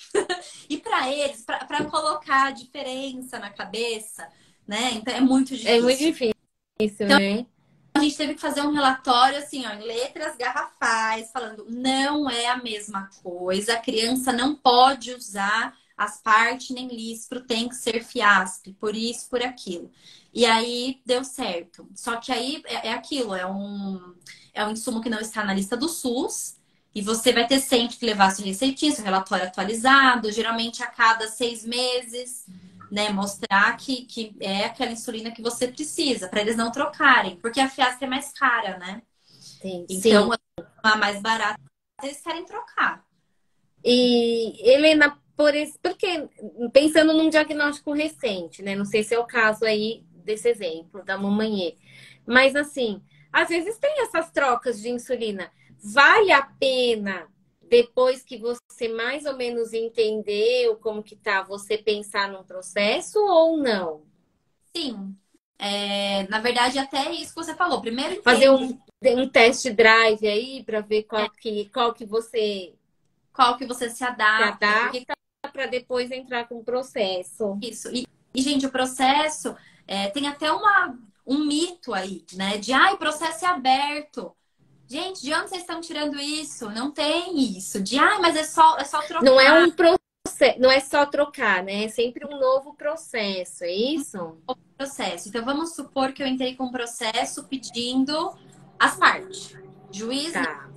B: E para eles, para colocar a diferença na cabeça, né? Então é muito
A: É muito
B: difícil.
A: difícil, né?
B: A gente teve que fazer um relatório assim, ó, em letras garrafais, falando não é a mesma coisa, a criança não pode usar asparte nem lispro, tem que ser Fiasp, por isso, por aquilo. E aí deu certo. Só que aí é aquilo, é um insumo que não está na lista do SUS, e você vai ter sempre que levar sua receitinha, seu relatório atualizado, geralmente a cada 6 meses, né, mostrar que é aquela insulina que você precisa, para eles não trocarem, porque a Fiasp é mais cara, né?
A: Sim,
B: Então,
A: sim.
B: a mais barata, eles querem trocar.
A: E, Helena, porque pensando num diagnóstico recente, né? Não sei se é o caso aí desse exemplo da mamãe. Mas assim, às vezes tem essas trocas de insulina. Vale a pena, depois que você mais ou menos entendeu como que tá, você pensar num processo ou não?
B: Sim. Na verdade, até isso que você falou. Primeiro
A: Fazer
B: entenda
A: um test drive aí para ver qual que você
B: qual que você se
A: se
B: adapta, porque
A: adapta para depois entrar com o processo.
B: isso. Gente, o processo tem até um mito aí, né? De o processo é aberto. Gente, de onde vocês estão tirando isso? Não tem isso. De mas é só
A: Não é
B: trocar
A: um processo, não é só trocar, né? É sempre um novo processo, é isso?
B: o processo. Então, vamos supor que eu entrei com um processo pedindo as partes. Juiz
A: Tá.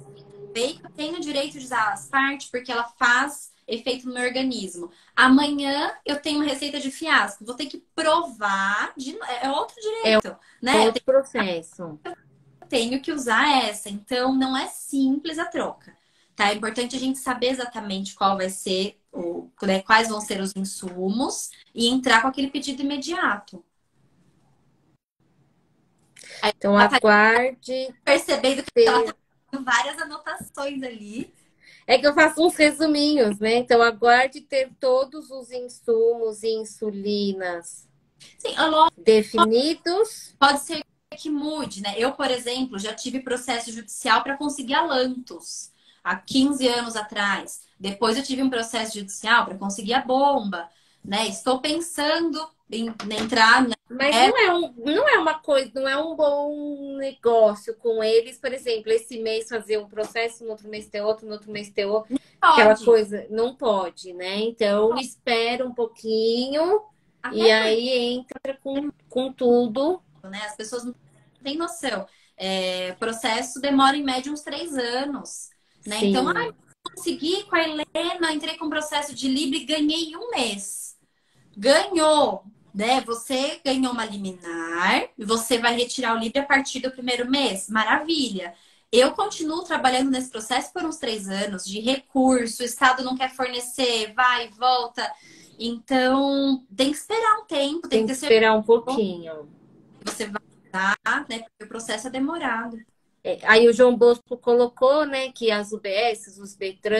B: sei que eu tenho o direito de usar as partes porque ela faz efeito no meu organismo. Amanhã eu tenho uma receita de fiasco. Vou ter que provar. É outro
A: É
B: direito, né? Eu
A: outro processo.
B: tenho que usar essa. Então, não é simples a troca. Tá? É importante a gente saber exatamente qual vai ser né, quais vão ser os insumos e entrar com aquele pedido imediato. Aí,
A: Então
B: ela tá
A: aguarde
B: percebendo que ela tá
A: ter.
B: fazendo várias anotações ali.
A: É que eu faço uns resuminhos, né? Então aguarde ter todos os insumos e insulinas
B: Sim,
A: definidos.
B: pode ser que mude, né? Eu, por exemplo, já tive processo judicial para conseguir a Lantus há 15 anos atrás. Depois eu tive um processo judicial para conseguir a bomba, né? Estou pensando em entrar, né?
A: Mas não é uma coisa, não é um bom negócio com eles, por exemplo, esse mês fazer um processo, no outro mês ter outro, no outro mês ter outro, aquela
B: Pode.
A: coisa, não pode, né? Então espera um pouquinho e
B: Até porque,
A: aí entra com tudo.
B: né? As pessoas não têm noção. O processo demora em média uns 3 anos, né? Então,
A: Sim,
B: consegui com a Helena, entrei com o processo de Libre e ganhei em um mês. Ganhou, né? Você ganhou uma liminar e você vai retirar o livre a partir do primeiro mês. Maravilha. Eu continuo trabalhando nesse processo por uns 3 anos de recurso, o Estado não quer fornecer, vai e volta. Então, tem que esperar um tempo, tem
A: tem
B: que
A: que
B: ter certeza
A: esperar um pouquinho.
B: que você vai dar, né? Porque o processo é demorado.
A: Aí o João Bosco colocou, né, que as UBS, os Betran